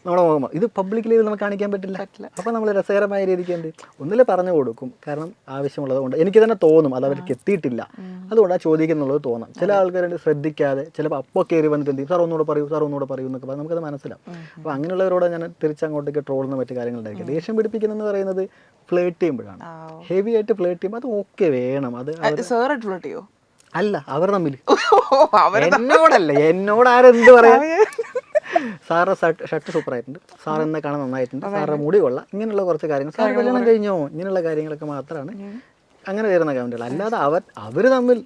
നമ്മുടെ മുഖം ഇത് പബ്ലിക്കലി നമുക്ക് കാണിക്കാൻ പറ്റില്ല. അപ്പോൾ നമ്മൾ രസകരമായ രീതിക്ക് എന്ത് ഒന്നിൽ പറഞ്ഞു കൊടുക്കും, കാരണം ആവശ്യമുള്ളത് കൊണ്ട് എനിക്ക് തന്നെ തോന്നും അത് അവർക്ക് എത്തിയിട്ടില്ല, അതുകൊണ്ടാണ് ചോദിക്കുന്നുള്ളത് തോന്നാം. ചില ആൾക്കാരുണ്ട് ശ്രദ്ധിക്കാതെ ചിലപ്പോൾ അപ്പോൾ കയറി വന്നിട്ട് എന്ത് ചെയ്യും, സാർ ഒന്നുകൂടെ പറയൂ എന്നൊക്കെ പറഞ്ഞാൽ നമുക്കത് മനസ്സിലാവും. അപ്പോൾ അങ്ങനെയുള്ളവരോട് ഞാൻ തിരിച്ചങ്ങോട്ടേക്ക് ട്രോളുന്ന മറ്റു കാര്യങ്ങളുണ്ടായിരിക്കും. ദേഷ്യം പിടിപ്പിക്കുന്നതെന്ന് പറയുന്നത് ഫ്ലേർട്ട് ചെയ്യുമ്പോഴാണ്, ഹെവി ആയിട്ട് ഫ്ലേർട്ട് ചെയ്യുമ്പോൾ അത് ഓക്കെ വേണം. അത് അല്ല അവർ തമ്മിൽ, എന്നോടല്ല, എന്നോട് ആരെന്ത് പറയാം. സാറിൻ്റെ ഷർട്ട് സൂപ്പറായിട്ടുണ്ട്, സാർ എന്നെ കാണാൻ നന്നായിട്ടുണ്ട്, സാറിൻ്റെ മുടി കൊള്ളാം, ഇങ്ങനെയുള്ള കുറച്ച് കാര്യങ്ങൾ, സാർ കല്യാണം കഴിഞ്ഞോ, ഇങ്ങനെയുള്ള കാര്യങ്ങളൊക്കെ മാത്രമാണ് അങ്ങനെ വരുന്ന കമൻറ്റുകൾ. അല്ലാതെ അവർ തമ്മിൽ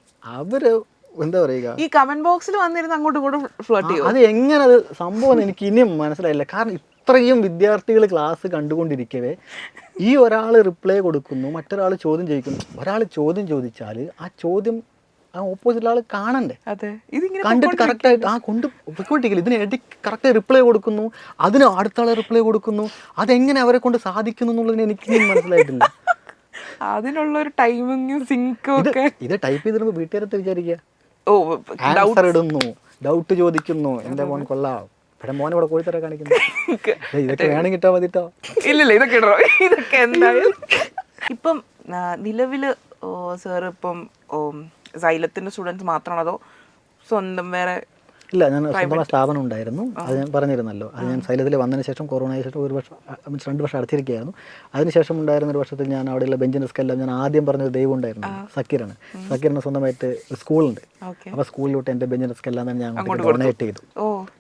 എന്താ പറയുക, ഈ കമന്റ് ബോക്സിൽ വന്നിരുന്ന് അങ്ങോട്ടും ഇങ്ങോട്ടും ഫ്ലർട്ട് ചെയ്യും. അത് എങ്ങനെ അത് സംഭവം എനിക്ക് ഇനിയും മനസ്സിലായില്ല. കാരണം ഇത്രയും വിദ്യാർത്ഥികൾ ക്ലാസ് കണ്ടുകൊണ്ടിരിക്കവേ ഈ ഒരാൾ റിപ്ലൈ കൊടുക്കുന്നു, മറ്റൊരാൾ ചോദ്യം ചോദിക്കുന്നു. ഒരാൾ ചോദ്യം ചോദിച്ചാൽ ആ ചോദ്യം ആ ഓപ്പോസിറ്റ് ആൾ കാണണ്ടേ, കണ്ടിട്ട് കറക്റ്റായിട്ട് പൊയ്ക്കൊണ്ടിരിക്കില്ല. ഇതിന് ഇടയ്ക്ക് കറക്റ്റ് റിപ്ലൈ കൊടുക്കുന്നു, അതിന് അടുത്ത ആളെ റിപ്ലൈ കൊടുക്കുന്നു. അതെങ്ങനെ അവരെ കൊണ്ട് സാധിക്കുന്നു എന്നുള്ളതിന് എനിക്ക് മനസ്സിലായിട്ടില്ല. അതിനുള്ള ഒരു ടൈമിങ്ങും സിങ്കും ഒക്കെ. ഇത് ടൈപ്പ് ചെയ്തിരുമ്പോൾ വീട്ടുകാരത്തെ വിചാരിക്കുക, ആൻസർ ഇടുന്നു, ഡൗട്ട് ചോദിക്കുന്നു, എൻ്റെ മോൻ കൊള്ളാം, ഇവിടെ മോനെ ഇവിടെ കോഴിത്തര കാണിക്കുന്നു, ഇതൊക്കെ വേണം കിട്ടാൻ മതിട്ടോ. ഇല്ലല്ല ഇതൊക്കെ എന്തായാലും ഇപ്പം നിലവില് സാർ ഇപ്പം സൈലത്തിന്റെ സ്റ്റുഡൻസ് മാത്രമാണോ അതോ സ്വന്തം വേറെ? ഇല്ല, ഞാൻ സ്വന്തമായ സ്ഥാപനം ഉണ്ടായിരുന്നു, അത് ഞാൻ പറഞ്ഞിരുന്നല്ലോ. അത് ഞാൻ സൈലത്തിൽ വന്നതിന് ശേഷം കൊറോണയ്ക്ക് ശേഷം 1 വർഷം 2 വർഷം അടച്ചിരിക്കുകയായിരുന്നു. അതിനുശേഷം ഉണ്ടായിരുന്ന 1 വർഷത്തിൽ ഞാൻ അവിടെയുള്ള ബെഞ്ച് ഡെസ്കെല്ലാം ഞാൻ ആദ്യം പറഞ്ഞൊരു ദൈവം ഉണ്ടായിരുന്നു, സക്കീറാണ്. സക്കീറിന് സ്വന്തമായിട്ട് സ്കൂളുണ്ട്. അപ്പോൾ സ്കൂളിലോട്ട് എൻ്റെ ബെഞ്ച് ഡെസ്കെല്ലാം തന്നെ ഞാൻ ഡൊണേറ്റ് ചെയ്തു.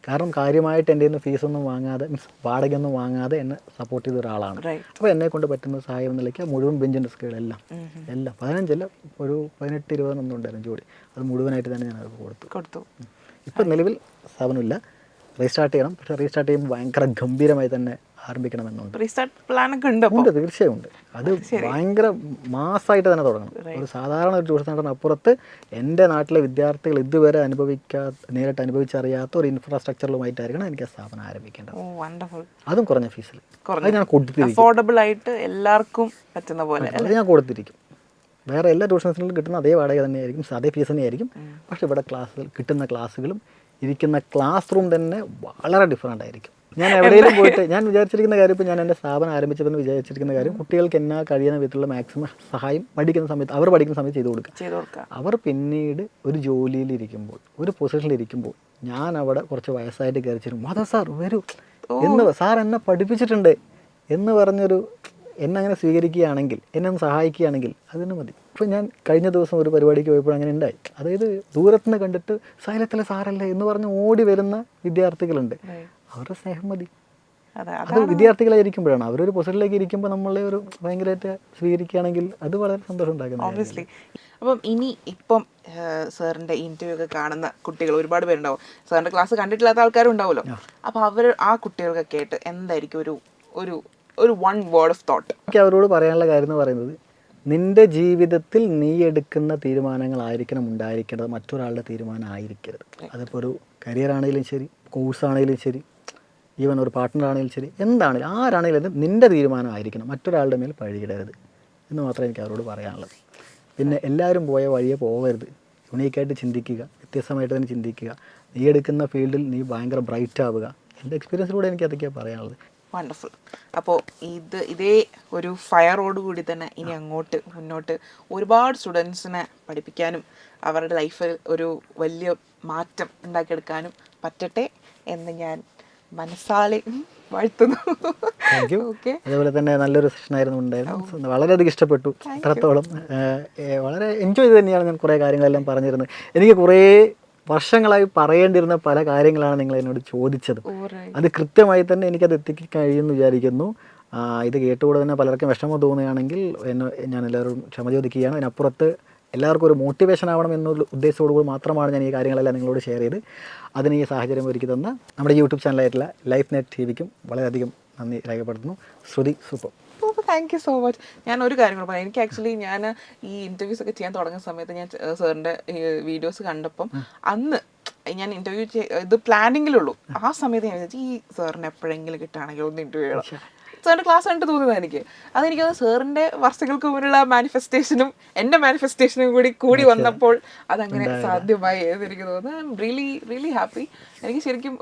കാരണം കാര്യമായിട്ട് എൻ്റെ നിന്ന് ഫീസൊന്നും വാങ്ങാതെ, മീൻസ് വാടകയൊന്നും വാങ്ങാതെ എന്നെ സപ്പോർട്ട് ചെയ്ത ഒരാളാണ്. അപ്പോൾ എന്നെ കൊണ്ട് പറ്റുന്ന സഹായം നിലയ്ക്ക് മുഴുവൻ ബെഞ്ച് ഡെസ്കുകളെല്ലാം 15 ഒരു 18-20 ഒന്നും ഉണ്ടായിരുന്നു ജോലി, അത് മുഴുവനായിട്ട് തന്നെ ഞാൻ അത് കൊടുത്തു. ഇപ്പം നിലവിൽ സ്ഥാപനമില്ല, റീസ്റ്റാർട്ട് ചെയ്യണം. പക്ഷേ റീസ്റ്റാർട്ട് ചെയ്യുമ്പോൾ ഭയങ്കര ഗംഭീരമായി തന്നെ ആരംഭിക്കണമെന്നുണ്ട്. റീസ്റ്റാർട്ട് പ്ലാൻ ഒക്കെ ഉണ്ട്? തീർച്ചയായും ഉണ്ട്. അത് ഭയങ്കര മാസമായിട്ട് തന്നെ തുടങ്ങണം. ഒരു സാധാരണ ഒരു ട്യൂഷൻ സെൻ്ററിന് അപ്പുറത്ത് എൻ്റെ നാട്ടിലെ വിദ്യാർത്ഥികൾ ഇതുവരെ നേരിട്ട് അനുഭവിച്ചറിയാത്ത ഒരു ഇൻഫ്രാസ്ട്രക്ചറിലുമായിട്ടായിരിക്കണം എനിക്ക് ആ സ്ഥാപനം ആരംഭിക്കേണ്ടത്. അതും കുറഞ്ഞ ഫീസിൽ. അത് ഞാൻ കൊടുത്തിരിക്കും, അഫോർഡബിൾ ആയിട്ട് എല്ലാവർക്കും പറ്റുന്ന പോലെ അത് ഞാൻ കൊടുത്തിരിക്കും. വേറെ എല്ലാ ട്യൂഷൻ സെൻ്ററിലും കിട്ടുന്ന അതേ വാടക തന്നെയായിരിക്കും, അതേ ഫീസ് തന്നെയായിരിക്കും. പക്ഷേ ഇവിടെ കിട്ടുന്ന ക്ലാസ്സുകളും ഇരിക്കുന്ന ക്ലാസ് റൂം തന്നെ വളരെ ഡിഫറൻ്റ് ആയിരിക്കും. ഞാൻ എവിടെയെങ്കിലും പോയിട്ട് ഞാൻ വിചാരിച്ചിരിക്കുന്ന കാര്യം, ഇപ്പോൾ ഞാൻ എൻ്റെ സ്ഥാപനം ആരംഭിച്ചതെന്ന് വിചാരിച്ചിരിക്കുന്ന കാര്യം, കുട്ടികൾക്ക് എന്നാ കഴിയുന്ന വിധത്തിലുള്ള മാക്സിമം സഹായം അവർ പഠിക്കുന്ന സമയത്ത് ചെയ്തു കൊടുക്കുക. അവർ പിന്നീട് ഒരു ജോലിയിലിരിക്കുമ്പോൾ, ഒരു പൊസിഷനിലിരിക്കുമ്പോൾ ഞാൻ അവിടെ കുറച്ച് വയസ്സായിട്ട് കയറിച്ചിരും, മാധവ് സാർ വരൂ എന്ന്, സാർ എന്നെ പഠിപ്പിച്ചിട്ടുണ്ട് എന്ന് പറഞ്ഞൊരു എന്നെ അങ്ങനെ സ്വീകരിക്കുകയാണെങ്കിൽ, എന്നെ ഒന്ന് സഹായിക്കുകയാണെങ്കിൽ അതിന് മതി. ഇപ്പോൾ ഞാൻ കഴിഞ്ഞ ദിവസം ഒരു പരിപാടിക്ക് പോയപ്പോൾ അങ്ങനെ ഉണ്ടായി. അതായത് ദൂരത്തുനിന്ന് കണ്ടിട്ട് സൈലത്തിലെ സാറല്ലേ എന്ന് പറഞ്ഞ് ഓടി വരുന്ന വിദ്യാർത്ഥികളുണ്ട്. അവരുടെ സ്നേഹം മതി. അത് വിദ്യാർത്ഥികളായിരിക്കുമ്പോഴാണ്. അവരൊരു പൊസിഷനിലേക്ക് ഇരിക്കുമ്പോൾ നമ്മളെ ഒരു ഭയങ്കരമായിട്ട് സ്വീകരിക്കുകയാണെങ്കിൽ അത് വളരെ സന്തോഷം ഉണ്ടാക്കുന്നത്. അപ്പം ഇപ്പം സാറിൻ്റെ ഇൻ്റർവ്യൂ ഒക്കെ കാണുന്ന കുട്ടികൾ ഒരുപാട് പേരുണ്ടാവും, സാറിൻ്റെ ക്ലാസ് കണ്ടിട്ടില്ലാത്ത ആൾക്കാരും ഉണ്ടാവുമല്ലോ. അപ്പോൾ ആ കുട്ടികൾക്കൊക്കെ ആയിട്ട് എന്തായിരിക്കും ഒരു വൺ വേർഡ് ഓഫ് തോട്ട്? എനിക്ക് അവരോട് പറയാനുള്ള കാര്യം എന്ന് പറയുന്നത്, നിൻ്റെ ജീവിതത്തിൽ നീ എടുക്കുന്ന തീരുമാനങ്ങളായിരിക്കണം ഉണ്ടായിരിക്കേണ്ടത്, മറ്റൊരാളുടെ തീരുമാനം ആയിരിക്കരുത്. അതിപ്പോൾ ഒരു കരിയർ ആണെങ്കിലും ശരി, കോഴ്സാണെങ്കിലും ശരി, ഈവൻ ഒരു പാർട്ട്ണർ ആണെങ്കിലും ശരി, എന്താണെങ്കിലും ആരാണെങ്കിലും നിൻ്റെ തീരുമാനമായിരിക്കണം, മറ്റൊരാളുടെ മേൽ പഴിയിടരുത് എന്ന് മാത്രമേ എനിക്ക് അവരോട് പറയാനുള്ളത്. പിന്നെ എല്ലാവരും പോയ വഴിയെ പോകരുത്, യുണീക്കായിട്ട് ചിന്തിക്കുക, വ്യത്യസ്തമായിട്ട് തന്നെ ചിന്തിക്കുക. നീ എടുക്കുന്ന ഫീൽഡിൽ നീ ഭയങ്കര ബ്രൈറ്റ് ആവുക. എൻ്റെ എക്സ്പീരിയൻസിലൂടെ എനിക്ക് അതൊക്കെയാണ് പറയാനുള്ളത്. വണ്ടർഫുൾ. അപ്പോൾ ഇതേ ഒരു ഫയറോട് കൂടി തന്നെ ഇനി മുന്നോട്ട് ഒരുപാട് സ്റ്റുഡൻസിനെ പഠിപ്പിക്കാനും അവരുടെ ലൈഫിൽ ഒരു വലിയ മാറ്റം ഉണ്ടാക്കിയെടുക്കാനും പറ്റട്ടെ എന്ന് ഞാൻ മനസ്സാലെ വാഴ്ത്തുന്നു. അതേപോലെ തന്നെ നല്ലൊരു സെഷനായിരുന്നു ഉണ്ടായിരുന്നു, വളരെയധികം ഇഷ്ടപ്പെട്ടു. അത്രത്തോളം വളരെ എൻജോയ് ചെയ്ത് തന്നെയാണ് ഞാൻ കുറേ കാര്യങ്ങളെല്ലാം പറഞ്ഞിരുന്നത്. എനിക്ക് കുറേ വർഷങ്ങളായി പറയേണ്ടിരുന്ന പല കാര്യങ്ങളാണ് നിങ്ങൾ എന്നോട് ചോദിച്ചത്. അത് കൃത്യമായി തന്നെ എനിക്കത് എത്തിക്കാൻ കഴിയുമെന്ന് വിചാരിക്കുന്നു. ഇത് കേട്ടുകൂടെ തന്നെ പലർക്കും വിഷമം തോന്നുകയാണെങ്കിൽ ഞാൻ എല്ലാവരും ക്ഷമ ചോദിക്കുകയാണ്. അതിനപ്പുറത്ത് എല്ലാവർക്കും ഒരു മോട്ടിവേഷൻ ആവണം എന്നുള്ള ഉദ്ദേശത്തോടുകൂടി മാത്രമാണ് ഞാൻ ഈ കാര്യങ്ങളെല്ലാം നിങ്ങളോട് ഷെയർ ചെയ്ത് അതിന് ഈ സാഹചര്യം ഒരുക്കി തന്ന നമ്മുടെ യൂട്യൂബ് ചാനലായിട്ടുള്ള ലൈഫ് നെറ്റ് ടിവിക്കും വളരെയധികം നന്ദി രേഖപ്പെടുത്തുന്നു. Shruti super. Thank you so much. ഞാൻ ഒരു കാര്യം കൂടെ പറയാം. എനിക്ക് ആക്ച്വലി ഞാൻ ഈ ഇൻ്റർവ്യൂസ് ഒക്കെ ചെയ്യാൻ തുടങ്ങുന്ന സമയത്ത് ഞാൻ സാറിൻ്റെ വീഡിയോസ് കണ്ടപ്പം അന്ന് ഞാൻ ഇന്റർവ്യൂ ഇത് പ്ലാനിങ്ങിലുള്ളൂ. ആ സമയത്ത് ഞാൻ വിചാരിച്ചു ഈ സാറിന് എപ്പോഴെങ്കിലും കിട്ടുകയാണെങ്കിൽ ഒന്ന് ഇന്റർവ്യൂ ചെയ്യണം. സാറിന്റെ ക്ലാസ് കണ്ടിട്ട് തോന്നുന്നത് എനിക്ക് അതെനിക്ക് സാറിന്റെ വർഷങ്ങൾക്ക് മുമ്പുള്ള മാനിഫെസ്റ്റേഷനും എൻ്റെ മാനിഫെസ്റ്റേഷനും കൂടി വന്നപ്പോൾ അതങ്ങനെ സാധ്യമായി എന്ന് എനിക്ക് തോന്നുന്നു. I am really happy. എനിക്ക് ശരിക്കും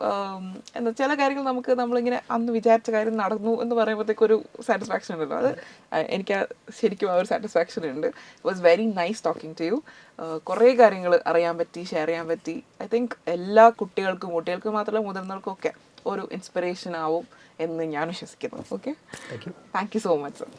എന്താ ചില കാര്യങ്ങൾ നമ്മളിങ്ങനെ അന്ന് വിചാരിച്ച കാര്യം നടന്നു എന്ന് പറയുമ്പോഴത്തേക്ക് ഒരു സാറ്റിസ്ഫാക്ഷൻ ഉണ്ടല്ലോ. അത് എനിക്ക് ശരിക്കും ആ ഒരു സാറ്റിസ്ഫാക്ഷൻ ഉണ്ട്. It was very nice talking to you. കുറേ കാര്യങ്ങൾ അറിയാൻ പറ്റി, ഷെയർ ചെയ്യാൻ പറ്റി. ഐ തിങ്ക് എല്ലാ കുട്ടികൾക്ക് മാത്രമല്ല മുതിർന്നവർക്കും ഒക്കെ ഒരു ഇൻസ്പിറേഷൻ ആവും എന്ന് ഞാൻ വിശ്വസിക്കുന്നു. Okay, thank you so much sir.